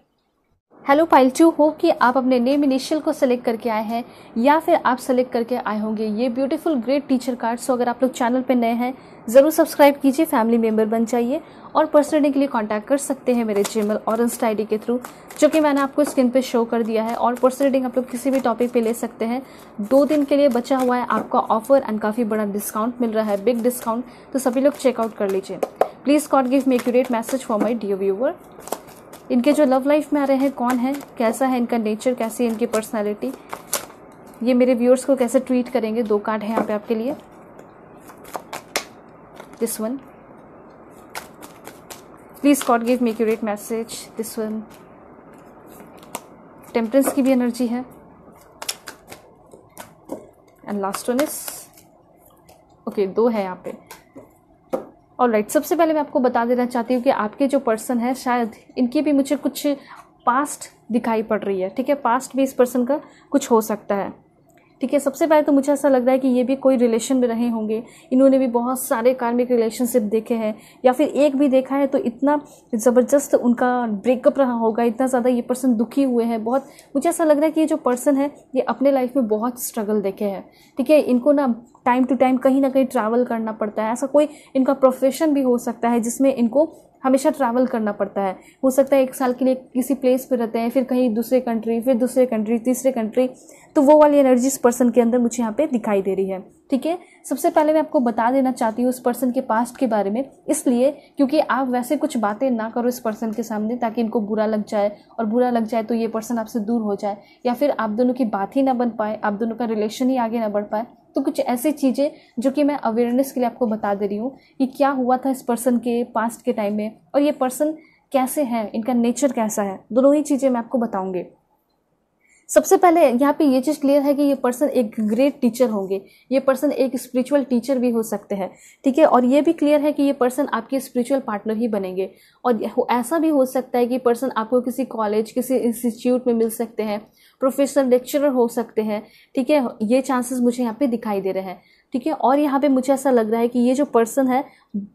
Hello pile 2, हो कि आप अपने नेम इनिशियल को सेलेक्ट करके आए हैं या फिर आप सेलेक्ट करके आए होंगे ये ब्यूटीफुल ग्रेट टीचर कार्ड। सो अगर आप लोग चैनल पे नए हैं ज़रूर सब्सक्राइब कीजिए, फैमिली मेंबर बन जाइए और पर्सनल रीडिंग के लिए कांटेक्ट कर सकते हैं मेरे जीमेल और इंस्टा आईडी के थ्रू, जो कि मैंने आपको स्क्रीन पे शो कर दिया है। और पर्सनल रीडिंग आप लोग किसी भी टॉपिक पे ले सकते हैं। 2 दिन के लिए बचा हुआ है आपका ऑफर एंड काफ़ी बड़ा डिस्काउंट मिल रहा है, बिग डिस्काउंट, तो सभी लोग चेकआउट कर लीजिए। Please God give me accurate message for my dear viewer. इनके जो लव लाइफ में आ रहे हैं कौन है, कैसा है इनका नेचर, कैसी है इनकी पर्सनालिटी, ये मेरे व्यूअर्स को कैसे ट्रीट करेंगे। 2 कार्ड हैं यहाँ पे आपके लिए। This one, please God give me accurate message. This one, temperance की भी एनर्जी है। And last one is okay, 2 है यहाँ पे। ऑलराइट, सबसे पहले मैं आपको बता देना चाहती हूँ कि आपके जो पर्सन है शायद इनकी भी मुझे कुछ पास्ट दिखाई पड़ रही है। ठीक है, पास्ट भी इस पर्सन का कुछ हो सकता है। ठीक है, सबसे पहले तो मुझे ऐसा लग रहा है कि ये भी कोई रिलेशन में रहे होंगे, इन्होंने भी बहुत सारे कार्मिक रिलेशनशिप देखे हैं, या फिर एक भी देखा है तो इतना ज़बरदस्त उनका ब्रेकअप रहा होगा, इतना ज़्यादा ये पर्सन दुखी हुए हैं बहुत। मुझे ऐसा लग रहा है कि ये जो पर्सन है ये अपने लाइफ में बहुत स्ट्रगल देखे हैं। ठीक है, इनको ना टाइम टू टाइम कहीं ना कहीं ट्रैवल करना पड़ता है। ऐसा कोई इनका प्रोफेशन भी हो सकता है जिसमें इनको हमेशा ट्रैवल करना पड़ता है। हो सकता है 1 साल के लिए किसी प्लेस पे रहते हैं, फिर कहीं दूसरे कंट्री, फिर दूसरे कंट्री, तीसरे कंट्री, तो वो वाली एनर्जी इस पर्सन के अंदर मुझे यहाँ पे दिखाई दे रही है। ठीक है, सबसे पहले मैं आपको बता देना चाहती हूँ उस पर्सन के पास्ट के बारे में, इसलिए क्योंकि आप वैसे कुछ बातें ना करो इस पर्सन के सामने ताकि इनको बुरा लग जाए, और बुरा लग जाए तो ये पर्सन आपसे दूर हो जाए, या फिर आप दोनों की बात ही ना बन पाए, आप दोनों का रिलेशन ही आगे ना बढ़ पाए। तो कुछ ऐसी चीज़ें जो कि मैं अवेयरनेस के लिए आपको बता दे रही हूँ कि क्या हुआ था इस पर्सन के पास्ट के टाइम में, और ये पर्सन कैसे है, इनका नेचर कैसा है, दोनों ही चीज़ें मैं आपको बताऊंगी। सबसे पहले यहाँ पे ये चीज़ क्लियर है कि ये पर्सन एक ग्रेट टीचर होंगे, ये पर्सन एक स्पिरिचुअल टीचर भी हो सकते हैं। ठीक है, और ये भी क्लियर है कि ये पर्सन आपके स्पिरिचुअल पार्टनर ही बनेंगे। और ऐसा भी हो सकता है कि पर्सन आपको किसी कॉलेज, किसी इंस्टीट्यूट में मिल सकते हैं, प्रोफेसर, लेक्चरर हो सकते हैं। ठीक है, ये चांसेस मुझे यहाँ पे दिखाई दे रहे हैं। ठीक है, और यहाँ पे मुझे ऐसा लग रहा है कि ये जो पर्सन है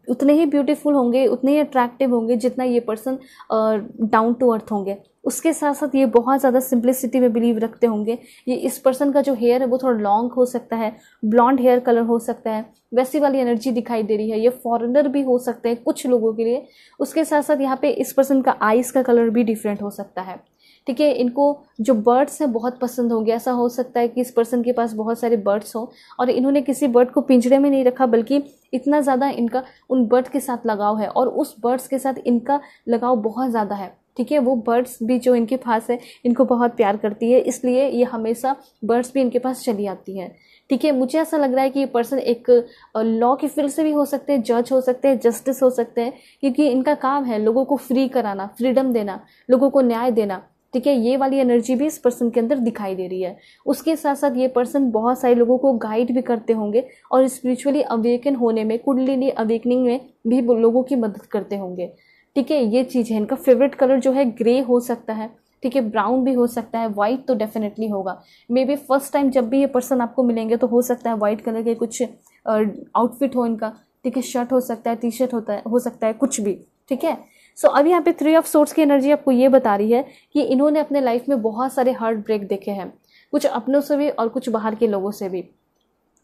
उतने ही ब्यूटीफुल होंगे, उतने ही अट्रैक्टिव होंगे जितना ये पर्सन डाउन टू अर्थ होंगे। उसके साथ साथ ये बहुत ज़्यादा सिंप्लिसिटी में बिलीव रखते होंगे। ये इस पर्सन का जो हेयर है वो थोड़ा लॉन्ग हो सकता है, ब्लॉन्ड हेयर कलर हो सकता है, वैसी वाली एनर्जी दिखाई दे रही है। ये फॉरेनर भी हो सकते हैं कुछ लोगों के लिए। उसके साथ साथ यहाँ पे इस पर्सन का आइज़ का कलर भी डिफरेंट हो सकता है। ठीक है, इनको जो बर्ड्स हैं बहुत पसंद होंगे। ऐसा हो सकता है कि इस पर्सन के पास बहुत सारे बर्ड्स हों और इन्होंने किसी बर्ड को पिंजरे में नहीं रखा, बल्कि इतना ज़्यादा इनका उन बर्ड के साथ लगाव है और उस बर्ड्स के साथ इनका लगाव बहुत ज़्यादा है। ठीक है, वो बर्ड्स भी जो इनके पास है इनको बहुत प्यार करती है, इसलिए ये हमेशा बर्ड्स भी इनके पास चली आती हैं। ठीक है, मुझे ऐसा लग रहा है कि ये पर्सन एक लॉ की फील्ड से भी हो सकते हैं, जज हो सकते हैं, जस्टिस हो सकते हैं, क्योंकि इनका काम है लोगों को फ्री कराना, फ्रीडम देना, लोगों को न्याय देना। ठीक है, ये वाली एनर्जी भी इस पर्सन के अंदर दिखाई दे रही है। उसके साथ साथ ये पर्सन बहुत सारे लोगों को गाइड भी करते होंगे और स्पिरिचुअली अवेकन होने में, कुंडलिनी अवेकनिंग में भी लोगों की मदद करते होंगे। ठीक है, ये चीज़ है। इनका फेवरेट कलर जो है ग्रे हो सकता है। ठीक है, ब्राउन भी हो सकता है, वाइट तो डेफिनेटली होगा। मे बी फर्स्ट टाइम जब भी ये पर्सन आपको मिलेंगे तो हो सकता है वाइट कलर के कुछ आउटफिट हो इनका। ठीक है, शर्ट हो सकता है, टी शर्ट हो सकता है, कुछ भी। ठीक है, सो अब यहाँ पे 3 ऑफ सोर्ड्स की एनर्जी आपको ये बता रही है कि इन्होंने अपने लाइफ में बहुत सारे हार्ट ब्रेक देखे हैं, कुछ अपनों से भी और कुछ बाहर के लोगों से भी।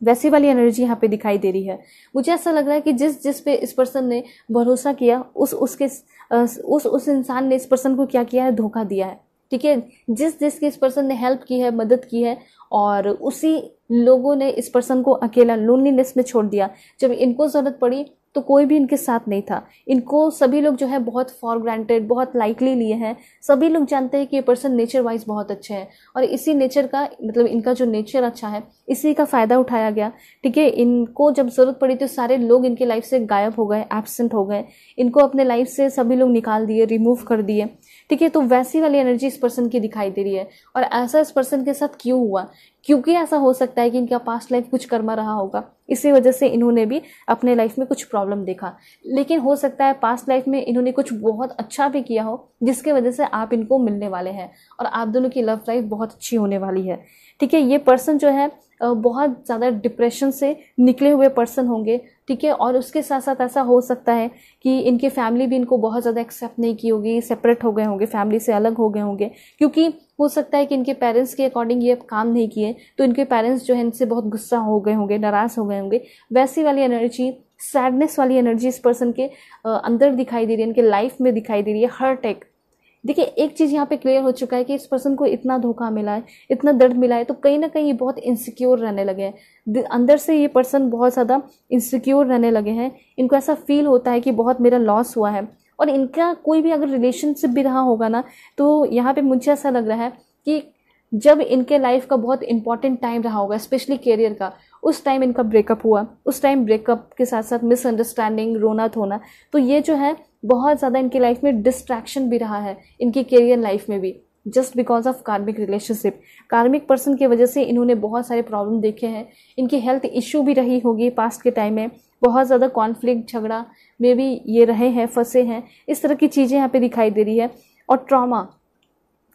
वैसी वाली एनर्जी यहाँ पे दिखाई दे रही है। मुझे ऐसा लग रहा है कि जिस पे इस पर्सन ने भरोसा किया उस इंसान ने इस पर्सन को क्या किया है, धोखा दिया है। ठीक है, जिसकी इस पर्सन ने हेल्प की है, मदद की है, और उसी लोगों ने इस पर्सन को अकेला लोनलीनेस में छोड़ दिया। जब इनको ज़रूरत पड़ी तो कोई भी इनके साथ नहीं था। इनको सभी लोग जो है बहुत फॉर ग्रांटेड, बहुत लाइटली लिए हैं। सभी लोग जानते हैं कि ये पर्सन नेचर वाइज बहुत अच्छे हैं और इसी नेचर का मतलब इनका जो नेचर अच्छा है इसी का फ़ायदा उठाया गया। ठीक है, इनको जब ज़रूरत पड़ी तो सारे लोग इनके लाइफ से गायब हो गए, एब्सेंट हो गए, इनको अपने लाइफ से सभी लोग निकाल दिए, रिमूव कर दिए। ठीक है, तो वैसी वाली एनर्जी इस पर्सन की दिखाई दे रही है। और ऐसा इस पर्सन के साथ क्यों हुआ? क्योंकि ऐसा हो सकता है कि इनका पास्ट लाइफ कुछ कर्मा रहा होगा, इसी वजह से इन्होंने भी अपने लाइफ में कुछ प्रॉब्लम देखा। लेकिन हो सकता है पास्ट लाइफ में इन्होंने कुछ बहुत अच्छा भी किया हो जिसके वजह से आप इनको मिलने वाले हैं और आप दोनों की लव लाइफ बहुत अच्छी होने वाली है। ठीक है, ये पर्सन जो है बहुत ज़्यादा डिप्रेशन से निकले हुए पर्सन होंगे। ठीक है, और उसके साथ साथ ऐसा हो सकता है कि इनके फैमिली भी इनको बहुत ज़्यादा एक्सेप्ट नहीं की होगी, सेपरेट हो गए होंगे, फैमिली से अलग हो गए होंगे, क्योंकि हो सकता है कि इनके पेरेंट्स के अकॉर्डिंग ये काम नहीं किए तो इनके पेरेंट्स जो है इनसे बहुत गुस्सा हो गए होंगे, नाराज़ हो गए होंगे। वैसी वाली एनर्जी, सैडनेस वाली एनर्जी इस पर्सन के अंदर दिखाई दे रही है, इनके लाइफ में दिखाई दे रही है। हर्ट एक, देखिए एक चीज़ यहाँ पे क्लियर हो चुका है कि इस पर्सन को इतना धोखा मिला है, इतना दर्द मिला है, तो कहीं ना कहीं ये बहुत इनसिक्योर रहने लगे हैं। अंदर से ये पर्सन बहुत ज़्यादा इनसिक्योर रहने लगे हैं। इनको ऐसा फील होता है कि बहुत मेरा लॉस हुआ है। और इनका कोई भी अगर रिलेशनशिप भी रहा होगा ना, तो यहाँ पे मुझे ऐसा लग रहा है कि जब इनके लाइफ का बहुत इंपॉर्टेंट टाइम रहा होगा, स्पेशली करियर का, उस टाइम इनका ब्रेकअप हुआ, उस टाइम ब्रेकअप के साथ साथ मिसअंडरस्टैंडिंग, रोना धोना, तो ये जो है बहुत ज़्यादा इनकी लाइफ में डिस्ट्रैक्शन भी रहा है, इनकी करियर लाइफ में भी, जस्ट बिकॉज ऑफ कार्मिक रिलेशनशिप। कार्मिक पर्सन की वजह से इन्होंने बहुत सारे प्रॉब्लम देखे हैं। इनकी हेल्थ इश्यू भी रही होगी पास्ट के टाइम में, बहुत ज़्यादा कॉन्फ्लिक्ट, झगड़ा में भी ये रहे हैं, फंसे हैं, इस तरह की चीज़ें यहाँ पे दिखाई दे रही है। और ट्रॉमा,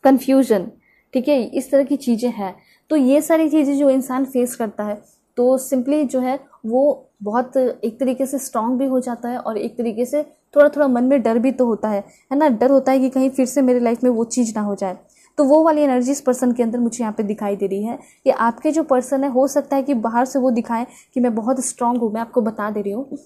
कन्फ्यूजन, ठीक है, इस तरह की चीज़ें हैं। तो ये सारी चीज़ें जो इंसान फेस करता है तो सिंपली जो है वो बहुत एक तरीके से स्ट्रांग भी हो जाता है और एक तरीके से थोड़ा थोड़ा मन में डर भी तो होता है ना, डर होता है कि कहीं फिर से मेरे लाइफ में वो चीज़ ना हो जाए। तो वो वाली एनर्जी इस पर्सन के अंदर मुझे यहाँ पे दिखाई दे रही है कि आपके जो पर्सन है, हो सकता है कि बाहर से वो दिखाएं कि मैं बहुत स्ट्रांग हूँ, मैं आपको बता दे रही हूँ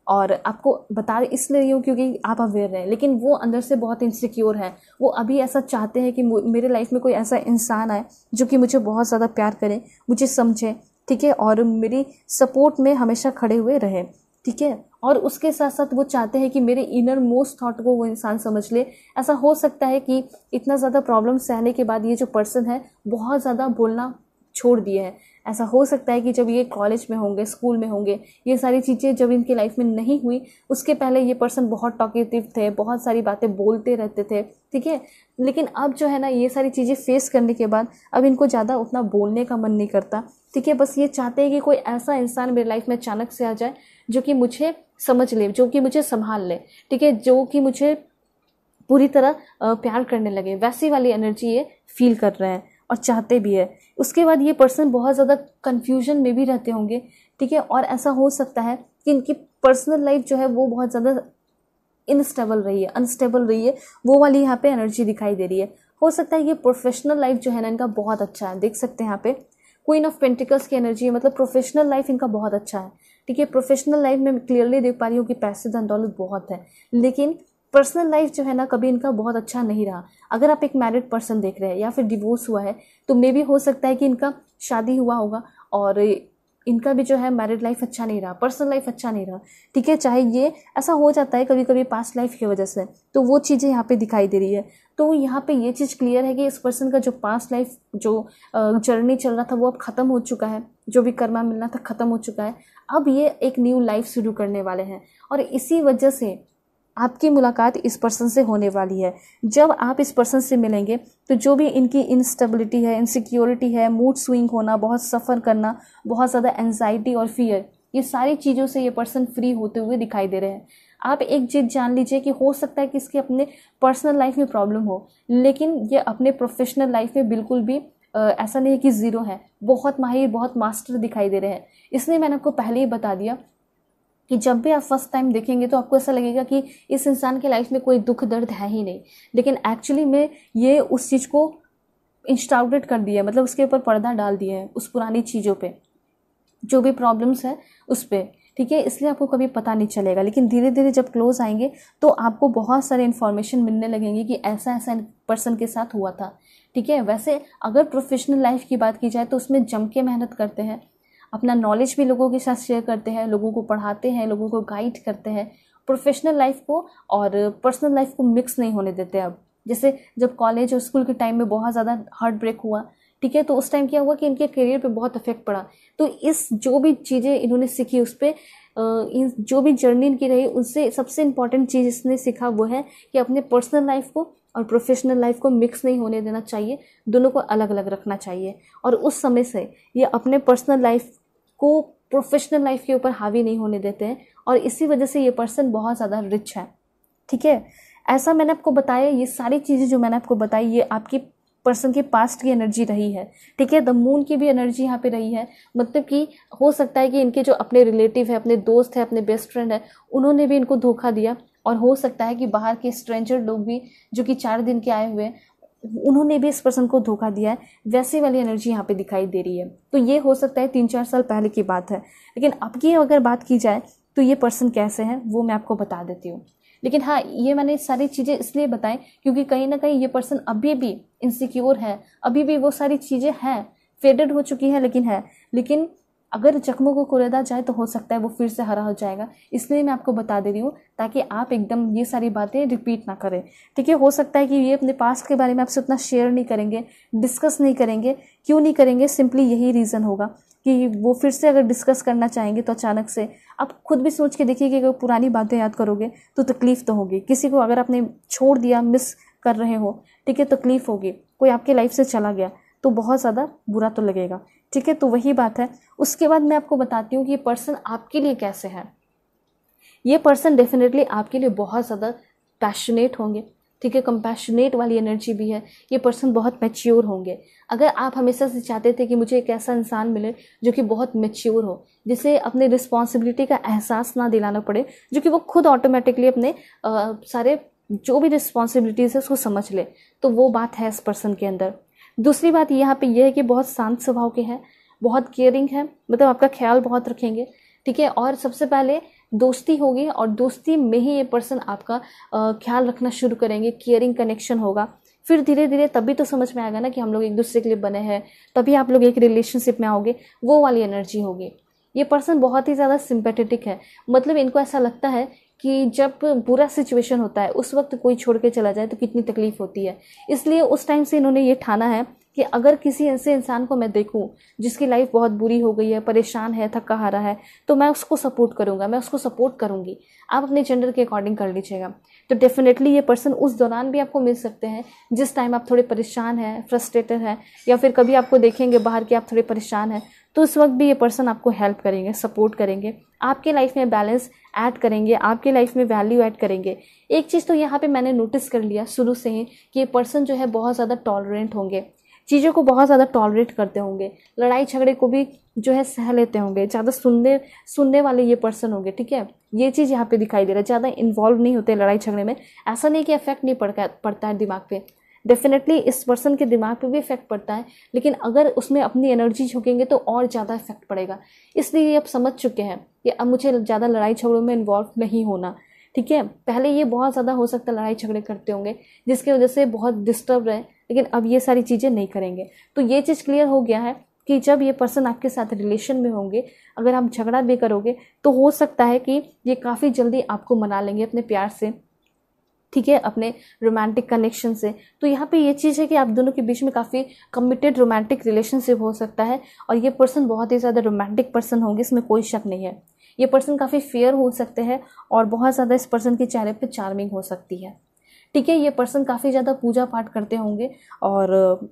और आपको बता इसलिए रही हूँ क्योंकि आप अवेयर हैं, लेकिन वो अंदर से बहुत इनसिक्योर है। वो अभी ऐसा चाहते हैं कि मेरे लाइफ में कोई ऐसा इंसान आए जो कि मुझे बहुत ज़्यादा प्यार करे, मुझे समझे, ठीक है, और मेरी सपोर्ट में हमेशा खड़े हुए रहे। ठीक है, और उसके साथ साथ वो चाहते हैं कि मेरे इनर मोस्ट थॉट को वो इंसान समझ ले। ऐसा हो सकता है कि इतना ज़्यादा प्रॉब्लम सहने के बाद ये जो पर्सन है बहुत ज़्यादा बोलना छोड़ दिए है। ऐसा हो सकता है कि जब ये कॉलेज में होंगे, स्कूल में होंगे, ये सारी चीज़ें जब इनकी लाइफ में नहीं हुई, उसके पहले ये पर्सन बहुत टॉकेटिव थे, बहुत सारी बातें बोलते रहते थे। ठीक है, लेकिन अब जो है ना, ये सारी चीज़ें फेस करने के बाद अब इनको ज़्यादा उतना बोलने का मन नहीं करता। ठीक है, बस ये चाहते हैं कि कोई ऐसा इंसान मेरे लाइफ में अचानक से आ जाए जो कि मुझे समझ ले, जो कि मुझे संभाल ले, ठीक है, जो कि मुझे पूरी तरह प्यार करने लगे। वैसी वाली एनर्जी ये फील कर रहे हैं और चाहते भी है। उसके बाद ये पर्सन बहुत ज़्यादा कन्फ्यूजन में भी रहते होंगे। ठीक है, और ऐसा हो सकता है कि इनकी पर्सनल लाइफ जो है वो बहुत ज़्यादा इनस्टेबल रही है, अनस्टेबल रही है, वो वाली यहाँ पे एनर्जी दिखाई दे रही है। हो सकता है ये प्रोफेशनल लाइफ जो है ना इनका बहुत अच्छा है, देख सकते हैं यहाँ पे क्वीन ऑफ पेंटिकल्स की एनर्जी है, मतलब प्रोफेशनल लाइफ इनका बहुत अच्छा है। ठीक है, प्रोफेशनल लाइफ में क्लियरली देख पा रही हूँ कि पैसे धन दौलत बहुत है, लेकिन पर्सनल लाइफ जो है ना कभी इनका बहुत अच्छा नहीं रहा। अगर आप एक मैरिड पर्सन देख रहे हैं या फिर डिवोर्स हुआ है तो मे भी हो सकता है कि इनका शादी हुआ होगा और इनका भी जो है मैरिड लाइफ अच्छा नहीं रहा, पर्सनल लाइफ अच्छा नहीं रहा। ठीक है, चाहे ये ऐसा हो जाता है कभी कभी पास्ट लाइफ की वजह से, तो वो चीज़ें यहाँ पे दिखाई दे रही है। तो यहाँ पे ये चीज़ क्लियर है कि इस पर्सन का जो पास्ट लाइफ जो जर्नी चल रहा था वो अब ख़त्म हो चुका है, जो भी कर्मा मिलना था ख़त्म हो चुका है। अब ये एक न्यू लाइफ शुरू करने वाले हैं और इसी वजह से आपकी मुलाकात इस पर्सन से होने वाली है। जब आप इस पर्सन से मिलेंगे तो जो भी इनकी इनस्टेबिलिटी है, इनसिक्योरिटी है, मूड स्विंग होना, बहुत सफ़र करना, बहुत ज़्यादा एंजाइटी और फियर, ये सारी चीज़ों से ये पर्सन फ्री होते हुए दिखाई दे रहे हैं। आप एक चीज़ जान लीजिए कि हो सकता है कि इसके अपने पर्सनल लाइफ में प्रॉब्लम हो, लेकिन ये अपने प्रोफेशनल लाइफ में बिल्कुल भी ऐसा नहीं है कि ज़ीरो है, बहुत माहिर, बहुत मास्टर दिखाई दे रहे हैं। इसलिए मैंने आपको पहले ही बता दिया कि जब भी आप फर्स्ट टाइम देखेंगे तो आपको ऐसा लगेगा कि इस इंसान के लाइफ में कोई दुख दर्द है ही नहीं, लेकिन एक्चुअली में ये उस चीज़ को इंस्टाउटेड कर दिया है, मतलब उसके ऊपर पर्दा डाल दिया है उस पुरानी चीज़ों पे, जो भी प्रॉब्लम्स है उस पर। ठीक है, इसलिए आपको कभी पता नहीं चलेगा, लेकिन धीरे धीरे जब क्लोज आएंगे तो आपको बहुत सारे इन्फॉर्मेशन मिलने लगेंगे कि ऐसा ऐसा पर्सन के साथ हुआ था। ठीक है, वैसे अगर प्रोफेशनल लाइफ की बात की जाए तो उसमें जम के मेहनत करते हैं, अपना नॉलेज भी लोगों के साथ शेयर करते हैं, लोगों को पढ़ाते हैं, लोगों को गाइड करते हैं। प्रोफेशनल लाइफ को और पर्सनल लाइफ को मिक्स नहीं होने देते। अब जैसे जब कॉलेज और स्कूल के टाइम में बहुत ज़्यादा हार्ट ब्रेक हुआ, ठीक है, तो उस टाइम क्या हुआ कि इनके करियर पे बहुत इफेक्ट पड़ा। तो इस जो भी चीज़ें इन्होंने सीखी उस पर जो भी जर्नी इनकी रही, उससे सबसे इम्पॉर्टेंट चीज़ इसने सीखा वो है कि अपने पर्सनल लाइफ को और प्रोफेशनल लाइफ को मिक्स नहीं होने देना चाहिए, दोनों को अलग अलग रखना चाहिए। और उस समय से ये अपने पर्सनल लाइफ को प्रोफेशनल लाइफ के ऊपर हावी नहीं होने देते हैं, और इसी वजह से ये पर्सन बहुत ज़्यादा रिच है। ठीक है, ऐसा मैंने आपको बताया, ये सारी चीज़ें जो मैंने आपको बताई ये आपकी पर्सन के पास्ट की एनर्जी रही है। ठीक है, द मून की भी एनर्जी यहाँ पे रही है। मतलब कि हो सकता है कि इनके जो अपने रिलेटिव है, अपने दोस्त है, अपने बेस्ट फ्रेंड है, उन्होंने भी इनको धोखा दिया, और हो सकता है कि बाहर के स्ट्रेंजर लोग भी जो कि 4 दिन के आए हुए हैं, उन्होंने भी इस पर्सन को धोखा दिया है। वैसी वाली एनर्जी यहाँ पे दिखाई दे रही है। तो ये हो सकता है 3-4 साल पहले की बात है। लेकिन अब की अगर बात की जाए तो ये पर्सन कैसे हैं वो मैं आपको बता देती हूँ। लेकिन हाँ, ये मैंने सारी चीज़ें इसलिए बताएं क्योंकि कहीं ना कहीं ये पर्सन अभी भी इनसिक्योर है, अभी भी वो सारी चीज़ें हैं, फेडेड हो चुकी हैं लेकिन अगर जख्मों को कुरेदा जाए तो हो सकता है वो फिर से हरा हो जाएगा। इसलिए मैं आपको बता दे रही हूँ ताकि आप एकदम ये सारी बातें रिपीट ना करें। ठीक है, हो सकता है कि ये अपने पास्ट के बारे में आपसे उतना शेयर नहीं करेंगे, डिस्कस नहीं करेंगे। क्यों नहीं करेंगे? सिंपली यही रीज़न होगा कि वो फिर से अगर डिस्कस करना चाहेंगे तो अचानक से आप खुद भी सोच के देखिए कि अगर पुरानी बातें याद करोगे तो तकलीफ़ तो होगी। किसी को अगर आपने छोड़ दिया, मिस कर रहे हो, ठीक है, तकलीफ़ होगी। कोई आपके लाइफ से चला गया तो बहुत ज़्यादा बुरा तो लगेगा। ठीक है, तो वही बात है। उसके बाद मैं आपको बताती हूँ कि ये पर्सन आपके लिए कैसे है। ये पर्सन डेफिनेटली आपके लिए बहुत ज़्यादा पैशनेट होंगे। ठीक है, कंपैशनेट वाली एनर्जी भी है। ये पर्सन बहुत मैच्योर होंगे। अगर आप हमेशा से चाहते थे कि मुझे एक ऐसा इंसान मिले जो कि बहुत मैच्योर हो, जिसे अपने रिस्पॉन्सिबिलिटी का एहसास ना दिलाना पड़े, जो कि वो खुद ऑटोमेटिकली अपने सारे जो भी रिस्पॉन्सिबिलिटीज़ है उसको समझ ले, तो वो बात है इस पर्सन के अंदर। दूसरी बात यहाँ पे यह है कि बहुत शांत स्वभाव के हैं, बहुत केयरिंग है, मतलब आपका ख्याल बहुत रखेंगे। ठीक है, और सबसे पहले दोस्ती होगी और दोस्ती में ही ये पर्सन आपका ख्याल रखना शुरू करेंगे, केयरिंग कनेक्शन होगा। फिर धीरे धीरे तभी तो समझ में आएगा ना कि हम लोग एक दूसरे के लिए बने हैं, तभी आप लोग एक रिलेशनशिप में आओगे, वो वाली एनर्जी होगी। ये पर्सन बहुत ही ज़्यादा सिंपैथेटिक है। मतलब इनको ऐसा लगता है कि जब बुरा सिचुएशन होता है उस वक्त कोई छोड़ के चला जाए तो कितनी तकलीफ होती है। इसलिए उस टाइम से इन्होंने ये ठाना है कि अगर किसी ऐसे इंसान को मैं देखूं जिसकी लाइफ बहुत बुरी हो गई है, परेशान है, थका हारा है, तो मैं उसको सपोर्ट करूंगा, मैं उसको सपोर्ट करूंगी। आप अपने जेंडर के अकॉर्डिंग कर लीजिएगा। तो डेफिनेटली ये पर्सन उस दौरान भी आपको मिल सकते हैं जिस टाइम आप थोड़े परेशान हैं, फ्रस्ट्रेटेड हैं, या फिर कभी आपको देखेंगे बाहर के आप थोड़े परेशान हैं, तो उस वक्त भी ये पर्सन आपको हेल्प करेंगे, सपोर्ट करेंगे, आपके लाइफ में बैलेंस ऐड करेंगे, आपके लाइफ में वैल्यू ऐड करेंगे। एक चीज़ तो यहाँ पे मैंने नोटिस कर लिया शुरू से ही कि ये पर्सन जो है बहुत ज़्यादा टॉलरेंट होंगे, चीज़ों को बहुत ज़्यादा टॉलरेट करते होंगे, लड़ाई झगड़े को भी जो है सह लेते होंगे, ज़्यादा सुनने वाले ये पर्सन होंगे। ठीक है, ये चीज़ यहाँ पे दिखाई दे रहा है। ज़्यादा इन्वॉल्व नहीं होते लड़ाई झगड़े में। ऐसा नहीं कि इफेक्ट नहीं पड़ता है दिमाग पे, डेफिनेटली इस पर्सन के दिमाग पे भी इफेक्ट पड़ता है, लेकिन अगर उसमें अपनी एनर्जी झोंकेंगे तो और ज़्यादा इफेक्ट पड़ेगा। इसलिए ये अब समझ चुके हैं कि अब मुझे ज़्यादा लड़ाई झगड़ों में इन्वॉल्व नहीं होना। ठीक है, पहले ये बहुत ज़्यादा हो सकता है लड़ाई झगड़े करते होंगे जिसकी वजह से बहुत डिस्टर्ब रहे, लेकिन अब ये सारी चीज़ें नहीं करेंगे। तो ये चीज़ क्लियर हो गया है कि जब ये पर्सन आपके साथ रिलेशन में होंगे, अगर आप झगड़ा भी करोगे तो हो सकता है कि ये काफ़ी जल्दी आपको मना लेंगे अपने प्यार से। ठीक है, अपने रोमांटिक कनेक्शन से। तो यहाँ पे ये चीज़ है कि आप दोनों के बीच में काफ़ी कमिटेड रोमांटिक रिलेशनशिप हो सकता है, और ये पर्सन बहुत ही ज़्यादा रोमांटिक पर्सन होंगे, इसमें कोई शक नहीं है। ये पर्सन काफ़ी फेयर हो सकते हैं और बहुत ज़्यादा इस पर्सन के चेहरे पे चार्मिंग हो सकती है। ठीक है, ये पर्सन काफ़ी ज़्यादा पूजा पाठ करते होंगे और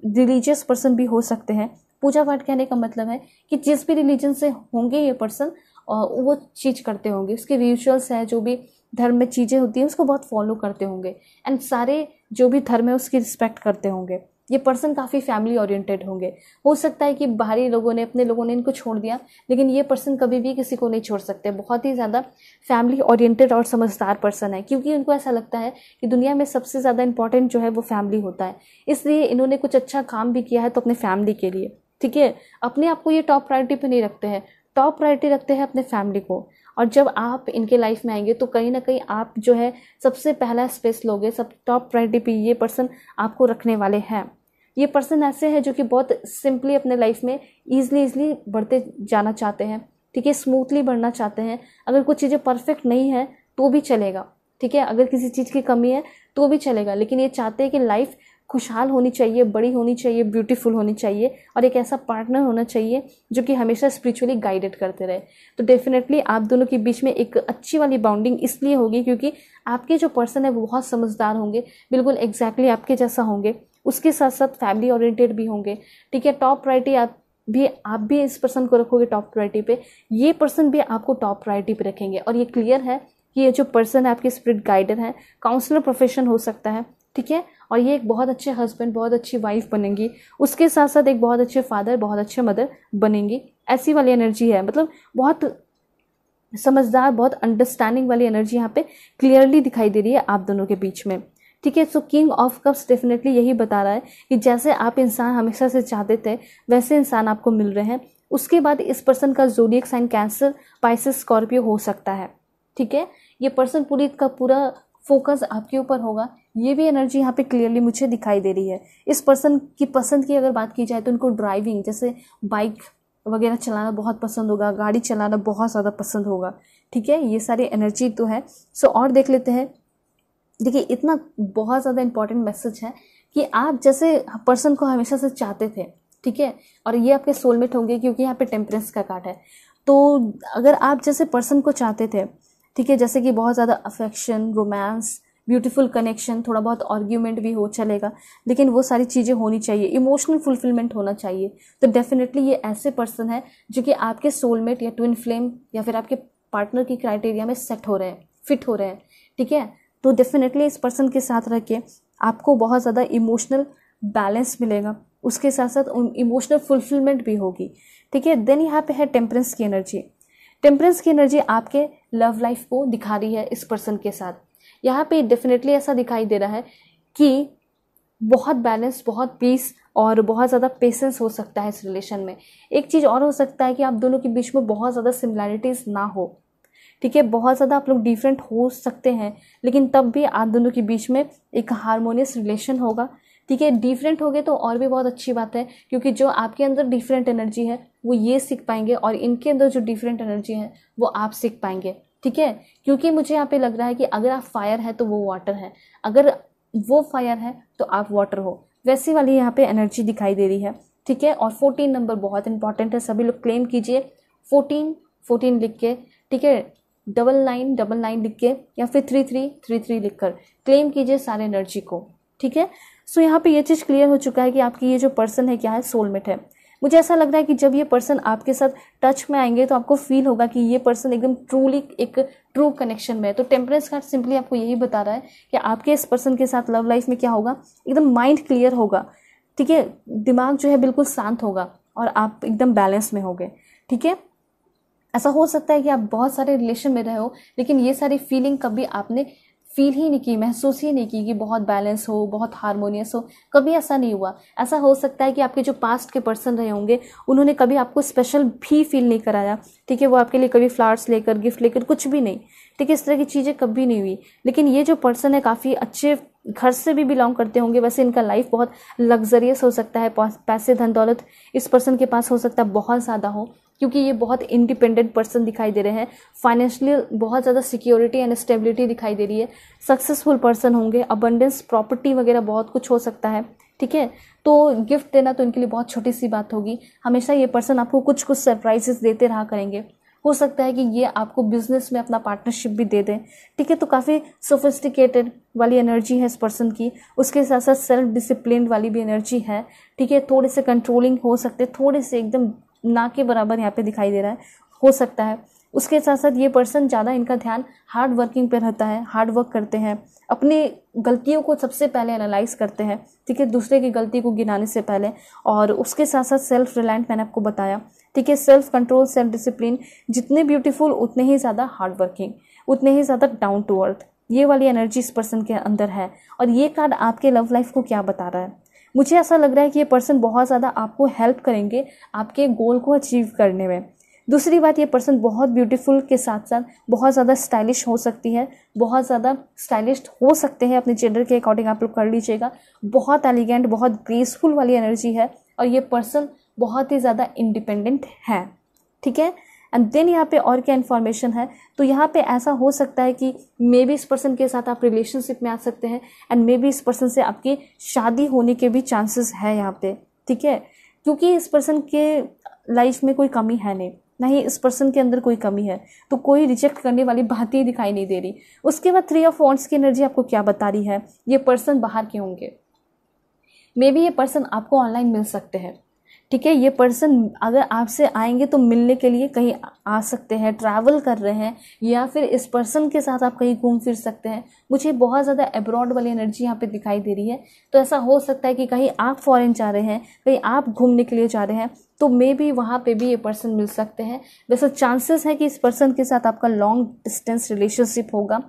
रिलीजियस पर्सन भी हो सकते हैं। पूजा पाठ कहने का मतलब है कि जिस भी रिलीजन से होंगे ये पर्सन वो चीज़ करते होंगे, उसके रिचुअल्स हैं, जो भी धर्म में चीज़ें होती हैं उसको बहुत फॉलो करते होंगे, एंड सारे जो भी धर्म है उसकी रिस्पेक्ट करते होंगे। ये पर्सन काफ़ी फैमिली ओरिएंटेड होंगे। हो सकता है कि बाहरी लोगों ने, अपने लोगों ने इनको छोड़ दिया, लेकिन ये पर्सन कभी भी किसी को नहीं छोड़ सकते। बहुत ही ज़्यादा फैमिली ओरिएंटेड और समझदार पर्सन है, क्योंकि उनको ऐसा लगता है कि दुनिया में सबसे ज़्यादा इंपॉर्टेंट जो है वो फैमिली होता है। इसलिए इन्होंने कुछ अच्छा काम भी किया है तो अपने फैमिली के लिए। ठीक है, अपने आप को ये टॉप प्रायोरिटी पे नहीं रखते हैं, टॉप प्रायोरिटी रखते हैं अपने फैमिली को। और जब आप इनके लाइफ में आएंगे तो कहीं ना कहीं आप जो है सबसे पहला स्पेस लोगे, सब टॉप प्रायोरिटी पे ये पर्सन आपको रखने वाले हैं। ये पर्सन ऐसे हैं जो कि बहुत सिंपली अपने लाइफ में ईजिली बढ़ते जाना चाहते हैं, ठीक है, स्मूथली बढ़ना चाहते हैं। अगर कुछ चीज़ें परफेक्ट नहीं है तो भी चलेगा, ठीक है, अगर किसी चीज़ की कमी है तो भी चलेगा, लेकिन ये चाहते हैं कि लाइफ खुशहाल होनी चाहिए, बड़ी होनी चाहिए, ब्यूटीफुल होनी चाहिए, और एक ऐसा पार्टनर होना चाहिए जो कि हमेशा स्पिरिचुअली गाइडेड करते रहे। तो डेफिनेटली आप दोनों के बीच में एक अच्छी वाली बाउंडिंग इसलिए होगी क्योंकि आपके जो पर्सन है वो बहुत समझदार होंगे, बिल्कुल एग्जैक्टली आपके जैसा होंगे, उसके साथ साथ फैमिली ओरिएंटेड भी होंगे, ठीक है। टॉप प्रायोरिटी आप भी इस पर्सन को रखोगे टॉप प्रायोरिटी पे, ये पर्सन भी आपको टॉप प्रायोरिटी पे रखेंगे। और ये क्लियर है कि ये जो पर्सन है आपके स्पिरिट गाइडर है, काउंसलर प्रोफेशन हो सकता है, ठीक है, और ये एक बहुत अच्छे हस्बैंड, बहुत अच्छी वाइफ बनेंगी, उसके साथ साथ एक बहुत अच्छे फादर, बहुत अच्छे मदर बनेंगी। ऐसी वाली एनर्जी है, मतलब बहुत समझदार, बहुत अंडरस्टैंडिंग वाली एनर्जी यहाँ पे क्लियरली दिखाई दे रही है आप दोनों के बीच में, ठीक है। सो किंग ऑफ कप्स डेफिनेटली यही बता रहा है कि जैसे आप इंसान हमेशा से चाहते थे वैसे इंसान आपको मिल रहे हैं। उसके बाद इस पर्सन का zodiac sign Cancer, Pisces, Scorpio हो सकता है, ठीक है। ये पर्सन पूरी का पूरा फोकस आपके ऊपर होगा, ये भी एनर्जी यहाँ पे क्लियरली मुझे दिखाई दे रही है। इस पर्सन की पसंद की अगर बात की जाए तो उनको ड्राइविंग, जैसे बाइक वगैरह चलाना बहुत पसंद होगा, गाड़ी चलाना बहुत ज़्यादा पसंद होगा, ठीक है, ये सारी एनर्जी तो है। सो और देख लेते हैं। देखिए, इतना बहुत ज़्यादा इंपॉर्टेंट मैसेज है कि आप जैसे पर्सन को हमेशा से चाहते थे, ठीक है, और ये आपके सोलमेट होंगे क्योंकि यहाँ पे टेम्परेंस का कार्ड है। तो अगर आप जैसे पर्सन को चाहते थे, ठीक है, जैसे कि बहुत ज़्यादा अफेक्शन, रोमांस, ब्यूटीफुल कनेक्शन, थोड़ा बहुत आर्ग्यूमेंट भी हो चलेगा, लेकिन वो सारी चीज़ें होनी चाहिए, इमोशनल फुलफिलमेंट होना चाहिए, तो डेफिनेटली ये ऐसे पर्सन है जो कि आपके सोलमेट या ट्विन फ्लेम या फिर आपके पार्टनर की क्राइटेरिया में सेट हो रहे हैं, फिट हो रहे हैं, ठीक है। तो डेफिनेटली इस पर्सन के साथ रह के आपको बहुत ज़्यादा इमोशनल बैलेंस मिलेगा, उसके साथ साथ इमोशनल फुलफिलमेंट भी होगी, ठीक है। देन यहाँ पे है टेम्परेंस की एनर्जी। टेम्परेंस की एनर्जी आपके लव लाइफ को दिखा रही है इस पर्सन के साथ। यहाँ पे डेफिनेटली ऐसा दिखाई दे रहा है कि बहुत बैलेंस, बहुत पीस और बहुत ज़्यादा पेशेंस हो सकता है इस रिलेशन में। एक चीज़ और हो सकता है कि आप दोनों के बीच में बहुत ज़्यादा सिमिलैरिटीज़ ना हो, ठीक है, बहुत ज़्यादा आप लोग डिफरेंट हो सकते हैं, लेकिन तब भी आप दोनों के बीच में एक हार्मोनियस रिलेशन होगा, ठीक है। डिफरेंट हो गए तो और भी बहुत अच्छी बात है, क्योंकि जो आपके अंदर डिफरेंट एनर्जी है वो ये सीख पाएंगे और इनके अंदर जो डिफरेंट एनर्जी है वो आप सीख पाएंगे, ठीक है। क्योंकि मुझे यहाँ पे लग रहा है कि अगर आप फायर है तो वो वाटर है, अगर वो फायर है तो आप वाटर हो, वैसी वाली यहाँ पे एनर्जी दिखाई दे रही है, ठीक है। और 14 नंबर बहुत इंपॉर्टेंट है, सभी लोग क्लेम कीजिए 14 लिख के, ठीक है, 99 लिख के या फिर 33 लिखकर क्लेम कीजिए सारे एनर्जी को, ठीक है। सो यहाँ पे ये चीज़ क्लियर हो चुका है कि आपकी ये जो पर्सन है क्या है, सोलमेट है। मुझे ऐसा लग रहा है कि जब ये पर्सन आपके साथ टच में आएंगे तो आपको फील होगा कि ये पर्सन एकदम ट्रूली एक ट्रू कनेक्शन में है। तो टेम्परेंस कार्ड सिंपली आपको यही बता रहा है कि आपके इस पर्सन के साथ लव लाइफ में क्या होगा, एकदम माइंड क्लियर होगा, ठीक है, दिमाग जो है बिल्कुल शांत होगा और आप एकदम बैलेंस में होगे, ठीक है। ऐसा हो सकता है कि आप बहुत सारे रिलेशन में रहे हो, लेकिन ये सारी फीलिंग कभी आपने फील ही नहीं की, महसूस ही नहीं की कि बहुत बैलेंस हो, बहुत हार्मोनियस हो, कभी ऐसा नहीं हुआ। ऐसा हो सकता है कि आपके जो पास्ट के पर्सन रहे होंगे उन्होंने कभी आपको स्पेशल भी फील नहीं कराया, ठीक है, वो आपके लिए कभी फ्लावर्स लेकर, गिफ्ट लेकर, कुछ भी नहीं, ठीक है, इस तरह की चीज़ें कभी नहीं हुई। लेकिन ये जो पर्सन है काफ़ी अच्छे घर से भी बिलोंग करते होंगे, वैसे इनका लाइफ बहुत लग्जरियस हो सकता है, पैसे, धन दौलत इस पर्सन के पास हो सकता है बहुत ज़्यादा हो, क्योंकि ये बहुत इंडिपेंडेंट पर्सन दिखाई दे रहे हैं। फाइनेंशियल बहुत ज़्यादा सिक्योरिटी एंड स्टेबिलिटी दिखाई दे रही है। सक्सेसफुल पर्सन होंगे, अबंडेंस, प्रॉपर्टी वगैरह बहुत कुछ हो सकता है, ठीक है। तो गिफ्ट देना तो इनके लिए बहुत छोटी सी बात होगी। हमेशा ये पर्सन आपको कुछ कुछ सरप्राइजेस देते रहा करेंगे। हो सकता है कि ये आपको बिजनेस में अपना पार्टनरशिप भी दे दें, ठीक है। तो काफ़ी सोफिस्टिकेटेड वाली एनर्जी है इस पर्सन की। उसके साथ साथ सेल्फ डिसिप्लिन वाली भी एनर्जी है, ठीक है। थोड़े से कंट्रोलिंग हो सकते, थोड़े से एकदम ना के बराबर यहाँ पे दिखाई दे रहा है, हो सकता है। उसके साथ साथ ये पर्सन ज़्यादा इनका ध्यान हार्ड वर्किंग पे रहता है, हार्ड वर्क करते हैं, अपनी गलतियों को सबसे पहले एनालाइज करते हैं, ठीक है, दूसरे की गलती को गिनाने से पहले। और उसके साथ साथ सेल्फ रिलायंट मैंने आपको बताया, ठीक है, सेल्फ कंट्रोल, सेल्फ डिसिप्लिन, जितने ब्यूटीफुल उतने ही ज़्यादा हार्ड वर्किंग, उतने ही ज़्यादा डाउन टू अर्थ, ये वाली एनर्जी इस पर्सन के अंदर है। और ये कार्ड आपके लव लाइफ को क्या बता रहा है, मुझे ऐसा लग रहा है कि ये पर्सन बहुत ज़्यादा आपको हेल्प करेंगे आपके गोल को अचीव करने में, दूसरी बात, ये पर्सन बहुत ब्यूटीफुल के साथ साथ बहुत ज़्यादा स्टाइलिश हो सकती है, बहुत ज़्यादा स्टाइलिश हो सकते हैं, अपने जेंडर के अकॉर्डिंग आप लोग कर लीजिएगा। बहुत एलिगेंट, बहुत ग्रेसफुल वाली एनर्जी है और ये पर्सन बहुत ही ज़्यादा इंडिपेंडेंट है, ठीक है। एंड देन यहाँ पे और क्या इन्फॉर्मेशन है, तो यहाँ पे ऐसा हो सकता है कि मे बी इस पर्सन के साथ आप रिलेशनशिप में आ सकते हैं एंड मे बी इस पर्सन से आपकी शादी होने के भी चांसेस है यहाँ पे, ठीक है। क्योंकि इस पर्सन के लाइफ में कोई कमी है नहीं, ना ही इस पर्सन के अंदर कोई कमी है, तो कोई रिजेक्ट करने वाली बात ही दिखाई नहीं दे रही। उसके बाद 3 ऑफ वॉन्ड्स की एनर्जी आपको क्या बता रही है, ये पर्सन बाहर के होंगे, मे बी ये पर्सन आपको ऑनलाइन मिल सकते हैं, ठीक है। ये पर्सन अगर आपसे आएंगे तो मिलने के लिए कहीं आ सकते हैं, ट्रैवल कर रहे हैं, या फिर इस पर्सन के साथ आप कहीं घूम फिर सकते हैं। मुझे बहुत ज़्यादा अब्रॉड वाली एनर्जी यहाँ पे दिखाई दे रही है, तो ऐसा हो सकता है कि कहीं आप फॉरेन जा रहे हैं, कहीं आप घूमने के लिए जा रहे हैं, तो मे बी वहाँ पे भी ये पर्सन मिल सकते हैं। वैसे चांसेस है कि इस पर्सन के साथ आपका लॉन्ग डिस्टेंस रिलेशनशिप होगा,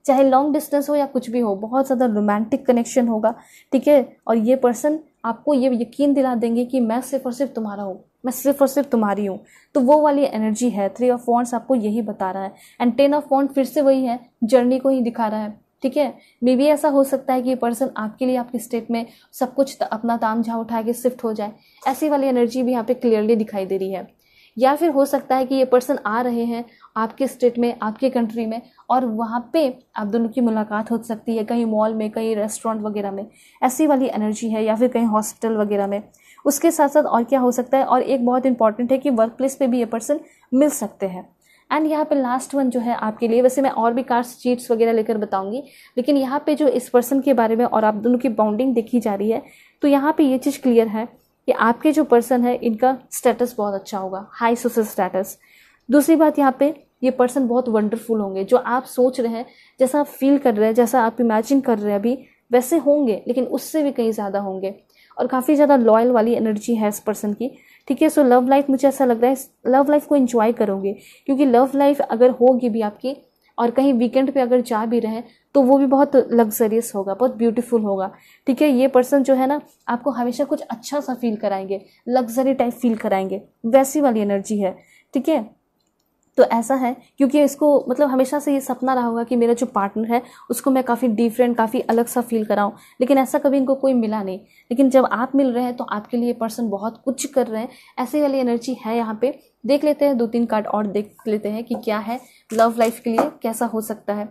चाहे लॉन्ग डिस्टेंस हो या कुछ भी हो, बहुत ज़्यादा रोमांटिक कनेक्शन होगा, ठीक है। और ये पर्सन आपको ये यकीन दिला देंगे कि मैं सिर्फ और सिर्फ तुम्हारा हूँ, मैं सिर्फ और सिर्फ तुम्हारी हूँ, तो वो वाली एनर्जी है। 3 ऑफ वॉन्ड्स आपको यही बता रहा है एंड 10 ऑफ वॉन्ड फिर से वही है, जर्नी को ही दिखा रहा है, ठीक है। मे बी ऐसा हो सकता है कि ये पर्सन आपके लिए आपके स्टेट में सब कुछ अपना ताम झाम उठा के शिफ्ट हो जाए, ऐसी वाली एनर्जी भी यहाँ पे क्लियरली दिखाई दे रही है। या फिर हो सकता है कि ये पर्सन आ रहे हैं आपके स्टेट में, आपके कंट्री में, और वहाँ पे आप दोनों की मुलाकात हो सकती है, कहीं मॉल में, कहीं रेस्टोरेंट वगैरह में, ऐसी वाली एनर्जी है, या फिर कहीं हॉस्पिटल वगैरह में। उसके साथ साथ और क्या हो सकता है, और एक बहुत इंपॉर्टेंट है कि वर्क प्लेस पे भी ये पर्सन मिल सकते हैं। एंड यहाँ पे लास्ट वन जो है आपके लिए, वैसे मैं और भी कार्ड्स चीट्स वगैरह लेकर बताऊंगी, लेकिन यहाँ पे जो इस पर्सन के बारे में और आप दोनों की बॉन्डिंग देखी जा रही है, तो यहाँ पे ये चीज़ क्लियर है कि आपके जो पर्सन है इनका स्टेटस बहुत अच्छा होगा, हाई सोशल स्टेटस। दूसरी बात, यहाँ पे ये पर्सन बहुत वंडरफुल होंगे, जो आप सोच रहे हैं, जैसा आप फील कर रहे हैं, जैसा आप इमेजिन कर रहे हैं अभी, वैसे होंगे, लेकिन उससे भी कहीं ज़्यादा होंगे। और काफ़ी ज़्यादा लॉयल वाली एनर्जी है इस पर्सन की, ठीक है। सो लव लाइफ, मुझे ऐसा लग रहा है लव लाइफ को एंजॉय करोगे, क्योंकि लव लाइफ अगर होगी भी आपकी, और कहीं वीकेंड पे अगर जा भी रहे तो वो भी बहुत लग्जरियस होगा, बहुत ब्यूटीफुल होगा, ठीक है। ये पर्सन जो है ना, आपको हमेशा कुछ अच्छा सा फील कराएंगे, लग्जरी टाइप फील कराएंगे, वैसी वाली एनर्जी है, ठीक है। तो ऐसा है क्योंकि इसको मतलब हमेशा से ये सपना रहा होगा कि मेरा जो पार्टनर है उसको मैं काफ़ी डिफरेंट, काफ़ी अलग सा फील कराऊं, लेकिन ऐसा कभी इनको कोई मिला नहीं। लेकिन जब आप मिल रहे हैं तो आपके लिए पर्सन बहुत कुछ कर रहे हैं, ऐसी वाली एनर्जी है यहाँ पे। देख लेते हैं 2-3 कार्ड और देख लेते हैं कि क्या है लव लाइफ के लिए, कैसा हो सकता है।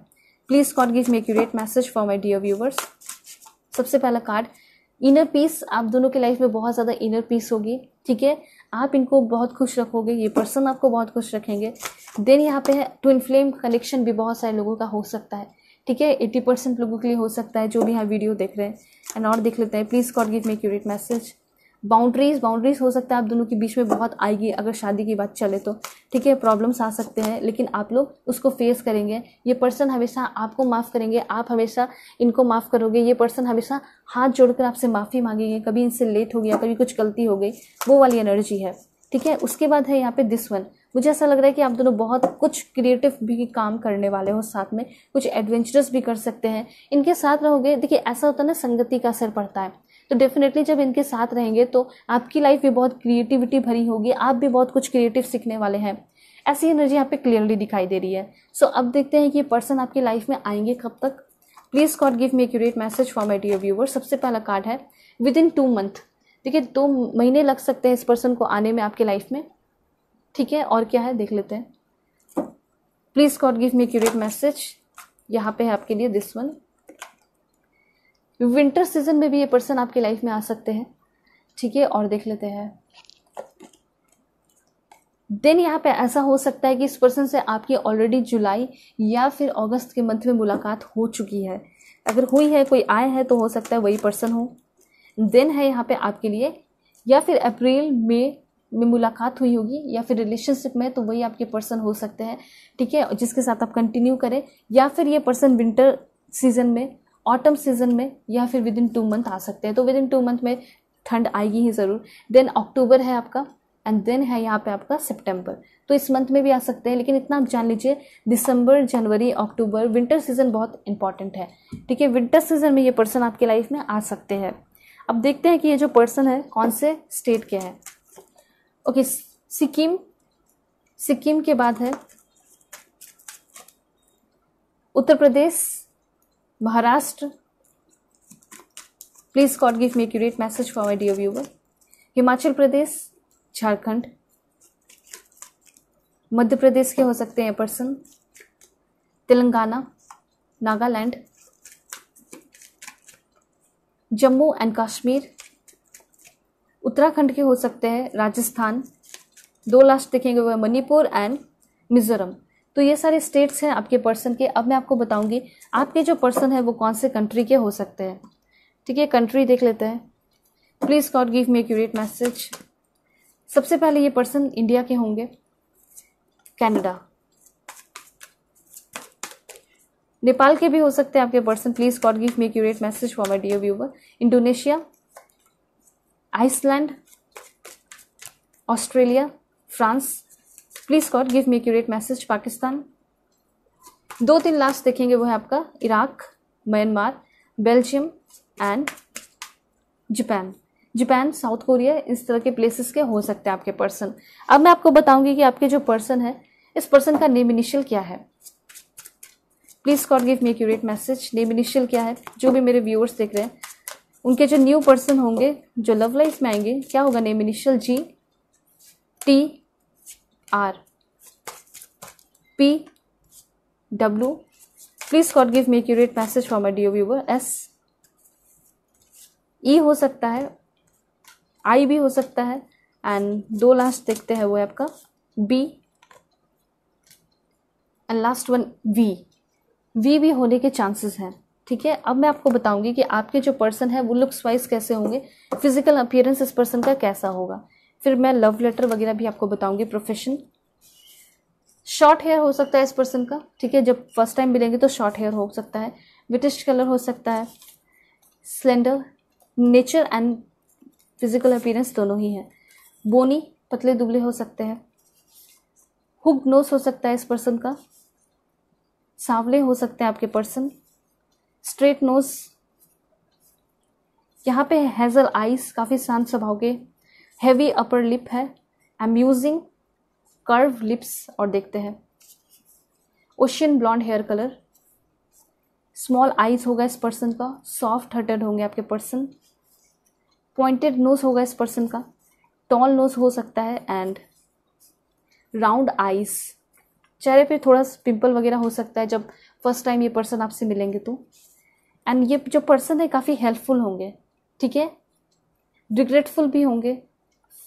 Please God give me accurate message for my dear viewers. सबसे पहला कार्ड, इनर पीस। आप दोनों के लाइफ में बहुत ज़्यादा इनर पीस होगी, ठीक है। आप इनको बहुत खुश रखोगे, ये पर्सन आपको बहुत खुश रखेंगे। देन यहाँ पे है ट्विन फ्लेम कनेक्शन भी बहुत सारे लोगों का हो सकता है, ठीक है। 80% लोगों के लिए हो सकता है जो भी यहाँ वीडियो देख रहे हैं। एंड और देख लेते हैं, please God give me accurate message. Boundaries हो सकता है आप दोनों के बीच में बहुत आएगी अगर शादी की बात चले तो, ठीक है। प्रॉब्लम्स आ सकते हैं, लेकिन आप लोग उसको फेस करेंगे। ये पर्सन हमेशा आपको माफ़ करेंगे, आप हमेशा इनको माफ़ करोगे। ये पर्सन हमेशा हाथ जोड़कर आपसे माफ़ी मांगेंगे, कभी इनसे लेट हो गया, कभी कुछ गलती हो गई, वो वाली एनर्जी है, ठीक है। उसके बाद है यहाँ पे दिस वन। मुझे ऐसा लग रहा है कि आप दोनों बहुत कुछ क्रिएटिव भी काम करने वाले हो, साथ में कुछ एडवेंचरस भी कर सकते हैं। इनके साथ रहोगे, देखिए ऐसा होता है ना, संगति का असर पड़ता है, तो डेफिनेटली जब इनके साथ रहेंगे तो आपकी लाइफ भी बहुत क्रिएटिविटी भरी होगी, आप भी बहुत कुछ क्रिएटिव सीखने वाले हैं। ऐसी एनर्जी यहाँ पे क्लियरली दिखाई दे रही है। सो अब देखते हैं कि ये पर्सन आपकी लाइफ में आएंगे कब तक। Please God give me accurate message for my dear viewers. सबसे पहला कार्ड है विद इन 2 मंथ। देखिए 2 महीने लग सकते हैं इस पर्सन को आने में आपके लाइफ में, ठीक है। और क्या है देख लेते हैं। Please God give me accurate message. यहाँ पे है आपके लिए दिस वन। विंटर सीजन में भी ये पर्सन आपकी लाइफ में आ सकते हैं, ठीक है। और देख लेते हैं। देन यहाँ पे ऐसा हो सकता है कि इस पर्सन से आपकी ऑलरेडी जुलाई या फिर अगस्त के मंथ में मुलाकात हो चुकी है। अगर हुई है, कोई आए हैं, तो हो सकता है वही पर्सन हो। देन है यहाँ पे आपके लिए, या फिर अप्रैल मई में मुलाकात हुई होगी, या फिर रिलेशनशिप में, तो वही आपके पर्सन हो सकते हैं, ठीक है, जिसके साथ आप कंटिन्यू करें। या फिर ये पर्सन विंटर सीजन में, ऑटम सीजन में, या फिर विद इन 2 मंथ आ सकते हैं। तो विद इन 2 मंथ में ठंड आएगी ही ज़रूर। देन अक्टूबर है आपका, एंड देन है यहाँ पे आपका सितंबर। तो इस मंथ में भी आ सकते हैं, लेकिन इतना आप जान लीजिए दिसंबर, जनवरी, अक्टूबर, विंटर सीजन बहुत इंपॉर्टेंट है, ठीक है। विंटर सीजन में ये पर्सन आपके लाइफ में आ सकते हैं। अब देखते हैं कि ये जो पर्सन है कौन से स्टेट के हैं। ओके, सिक्किम, सिक्किम के बाद है Uttar Pradesh, Maharashtra, please God give me accurate message for my dear viewer, Himachal Pradesh, Jharkhand, Madhya Pradesh के हो सकते हैं पर्सन, तेलंगाना, नागालैंड, जम्मू एंड कश्मीर, उत्तराखंड के हो सकते हैं, राजस्थान, 2 लास्ट देखेंगे वो मणिपुर एंड मिजोरम। तो ये सारे स्टेट्स हैं आपके पर्सन के। अब मैं आपको बताऊंगी आपके जो पर्सन है वो कौन से कंट्री के हो सकते हैं। ठीक है, कंट्री देख लेते हैं। Please God give me accurate message. सबसे पहले ये पर्सन इंडिया के होंगे, कनाडा, नेपाल के भी हो सकते हैं आपके person. Please God give me accurate message for my dear viewer, Indonesia, Iceland, Australia, France, please God give me accurate message, Pakistan. 2-3 last देखेंगे वो है आपका Iraq, Myanmar, Belgium and Japan. Japan, South Korea, इस तरह के प्लेसेस के हो सकते हैं आपके पर्सन। अब मैं आपको बताऊंगी कि आपके जो पर्सन है इस पर्सन का नेम इनिशियल क्या है। Please God give me accurate message, name initial क्या है। जो भी मेरे व्यूअर्स देख रहे हैं उनके जो न्यू पर्सन होंगे जो लव लाइफ में आएंगे, क्या होगा name initial? G T R P W। Please God give me accurate message for my dear viewer, S E हो सकता है, I भी हो सकता है एंड 2 लास्ट देखते हैं वो है आपका B and last one V भी होने के चांसेस हैं। ठीक है, अब मैं आपको बताऊंगी कि आपके जो पर्सन है वो लुक्स वाइज कैसे होंगे, फिजिकल अपीयरेंस इस पर्सन का कैसा होगा। फिर मैं लव लेटर वगैरह भी आपको बताऊंगी। प्रोफेशन, शॉर्ट हेयर हो सकता है इस पर्सन का। ठीक है, जब फर्स्ट टाइम मिलेंगे तो शॉर्ट हेयर हो सकता है, ब्रिटिश कलर हो सकता है, slender, nature and physical appearance दोनों ही है, बोनी, पतले दुबले हो सकते हैं, हुक नोज हो सकता है इस पर्सन का, सांवले हो सकते हैं आपके पर्सन, स्ट्रेट नोज, यहाँ पे हेजल आईज, काफ़ी शांत स्वभाव के, हैवी अपर लिप है, अम्यूजिंग कर्व लिप्स, और देखते हैं ocean blonde hair colour, small eyes होगा इस पर्सन का, सॉफ्ट हार्टेड होंगे आपके पर्सन, पॉइंटेड नोज होगा इस पर्सन का, टॉल नोज हो सकता है एंड राउंड आईज। चेहरे पे थोड़ा पिंपल वगैरह हो सकता है जब फर्स्ट टाइम ये पर्सन आपसे मिलेंगे तो। एंड ये जो पर्सन है काफ़ी हेल्पफुल होंगे। ठीक है, रिग्रेटफुल भी होंगे,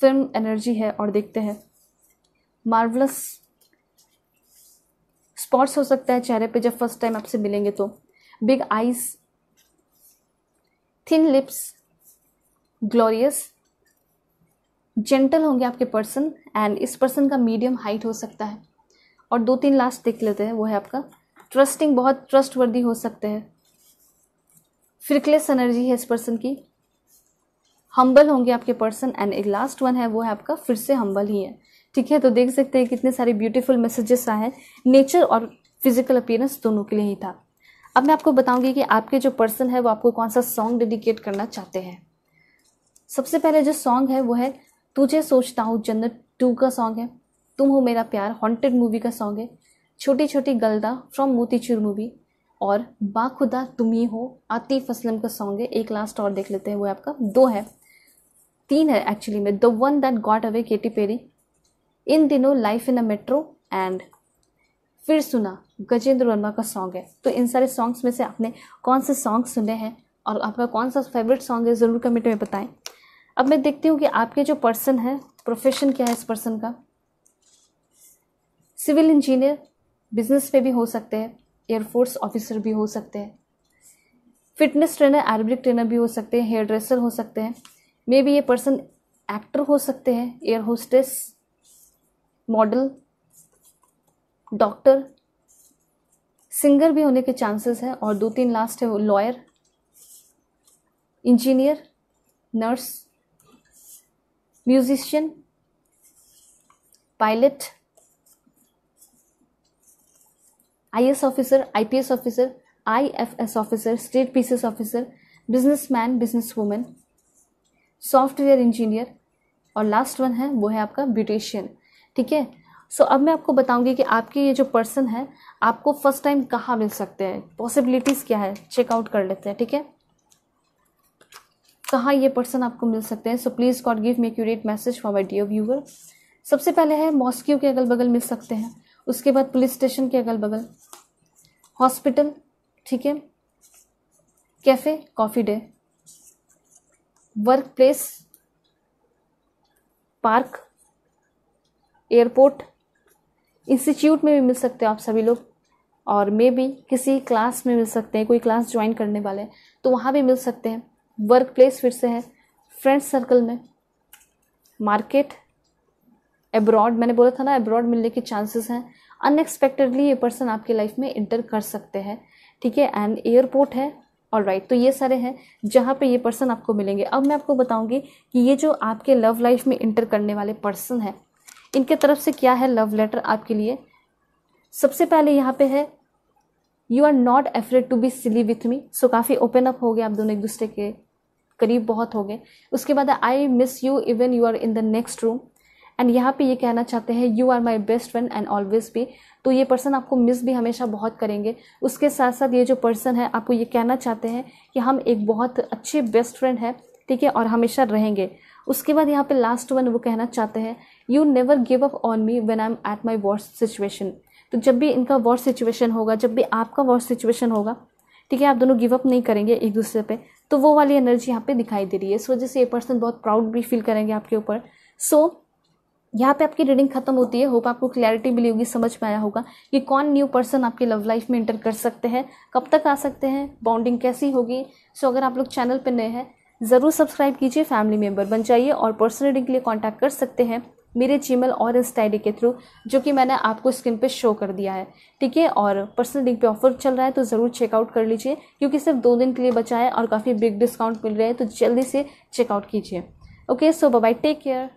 फिल्म एनर्जी है, और देखते हैं मार्वलस स्पॉट्स हो सकता है चेहरे पे जब फर्स्ट टाइम आपसे मिलेंगे तो, big eyes, thin lips, glorious, gentle होंगे आपके पर्सन एंड इस पर्सन का मीडियम हाइट हो सकता है। और 2-3 लास्ट देख लेते हैं वो है आपका ट्रस्टिंग, बहुत ट्रस्टवर्दी हो सकते हैं, फ्रिकलेस एनर्जी है इस पर्सन की, हम्बल होंगे आपके पर्सन एंड एक लास्ट वन है वो है आपका फिर से हम्बल ही है। ठीक है, तो देख सकते हैं कितने सारे ब्यूटीफुल मैसेजेस आए हैं, नेचर और फिजिकल अपीयरेंस दोनों के लिए ही था। अब मैं आपको बताऊंगी कि आपके जो पर्सन है वो आपको कौन सा सॉन्ग डेडिकेट करना चाहते हैं। सबसे पहले जो सॉन्ग है वो है तुझे सोचता हूँ जन्नत 2 का सॉन्ग है, तुम हो मेरा प्यार हॉन्टेड मूवी का सॉन्ग है, छोटी छोटी गलदा फ्रॉम मोतीचूर मूवी, और बाखुदा तुम ही हो आतिफ असलम का सॉन्ग है। एक लास्ट और देख लेते हैं, वो आपका 2 है, 3 है एक्चुअली में, the one that got away Katy Perry, इन दिनों लाइफ इन अ मेट्रो एंड फिर सुना गजेंद्र वर्मा का सॉन्ग है। तो इन सारे सॉन्ग्स में से आपने कौन से सॉन्ग सुने हैं और आपका कौन सा फेवरेट सॉन्ग है ज़रूर कमेंट में बताएं। अब मैं देखती हूँ कि आपके जो पर्सन है प्रोफेशन क्या है इस पर्सन का। सिविल इंजीनियर, बिजनेस पे भी हो सकते हैं, एयरफोर्स ऑफिसर भी हो सकते हैं, फिटनेस ट्रेनर, एरोबिक ट्रेनर भी हो सकते हैं, हेयर ड्रेसर हो सकते हैं, मे बी ये पर्सन एक्टर हो सकते हैं, air hostess, model, doctor, singer भी होने के चांसेस हैं, और 2-3 लास्ट है वो lawyer, engineer, nurse, musician, pilot, IAS officer, IPS officer, IFS officer, state pieces officer, businessman, business women, software engineer, और लास्ट वन है वो है आपका ब्यूटिशियन। ठीक है, सो अब मैं आपको बताऊंगी कि आपके ये जो पर्सन है आपको फर्स्ट टाइम कहाँ मिल सकते हैं, पॉसिबिलिटीज़ क्या है, चेकआउट कर लेते हैं, ठीक है। कहाँ ये पर्सन आपको मिल सकते हैं। So please God give me accurate message for my dear viewer. सबसे पहले है मॉस्क्यू के अगल बगल मिल सकते हैं, उसके बाद पुलिस स्टेशन के अगल बगल, हॉस्पिटल, ठीक है, cafe, coffee day, work place, park, airport, institute में भी मिल सकते हैं आप सभी लोग, और मे बी किसी क्लास में मिल सकते हैं, कोई क्लास ज्वाइन करने वाले हैं तो वहाँ भी मिल सकते हैं। वर्क प्लेस फिर से है, फ्रेंड्स सर्कल में, मार्केट, एब्रॉड, मैंने बोला था ना एब्रॉड मिलने के चांसेस हैं। अनएक्सपेक्टेडली ये पर्सन आपके लाइफ में इंटर कर सकते हैं, ठीक है। एंड एयरपोर्ट है, ऑलराइट। तो ये सारे हैं जहाँ पे ये पर्सन आपको मिलेंगे। अब मैं आपको बताऊंगी कि ये जो आपके लव लाइफ में इंटर करने वाले पर्सन हैं इनके तरफ से क्या है लव लेटर आपके लिए। सबसे पहले यहाँ पे है you are not afraid to be silly with me. So काफ़ी ओपन अप हो गए आप दोनों एक दूसरे के करीब बहुत हो गए। उसके बाद I miss you even you are in the next room. And यहाँ पे ये कहना चाहते हैं you are my best friend and always be. तो ये पर्सन आपको मिस भी हमेशा बहुत करेंगे। उसके साथ साथ ये जो पर्सन है आपको ये कहना चाहते हैं कि हम एक बहुत अच्छे बेस्ट फ्रेंड हैं, ठीक है, और हमेशा रहेंगे। उसके बाद यहाँ पे लास्ट वन वो कहना चाहते हैं you never give up on me when I am at my worst situation. तो जब भी इनका वर्स्ट सिचुएशन होगा, जब भी आपका वर्स्ट सिचुएशन होगा, ठीक है, आप दोनों गिव अप नहीं करेंगे एक दूसरे पे। तो वो वाली एनर्जी यहाँ पे दिखाई दे रही है। इस वजह से ये पर्सन बहुत प्राउड भी फील करेंगे आपके ऊपर। सो यहाँ पे आपकी रीडिंग खत्म होती है। होप आपको क्लैरिटी मिली होगी, समझ में आया होगा कि कौन न्यू पर्सन आपके लव लाइफ में एंटर कर सकते हैं, कब तक आ सकते हैं, बॉन्डिंग कैसी होगी। सो अगर आप लोग चैनल पे नए हैं ज़रूर सब्सक्राइब कीजिए, फैमिली मेम्बर बन जाइए, और पर्सनल रीडिंग के लिए कॉन्टैक्ट कर सकते हैं मेरे जीमेल और इंस्टा आईडी के थ्रू, जो कि मैंने आपको स्क्रीन पे शो कर दिया है, ठीक है। और पर्सनल रीडिंग पे ऑफर चल रहा है तो ज़रूर चेकआउट कर लीजिए, क्योंकि सिर्फ 2 दिन के लिए बचा है और काफ़ी बिग डिस्काउंट मिल रहा है, तो जल्दी से चेकआउट कीजिए। Okay, so bye bye, take care.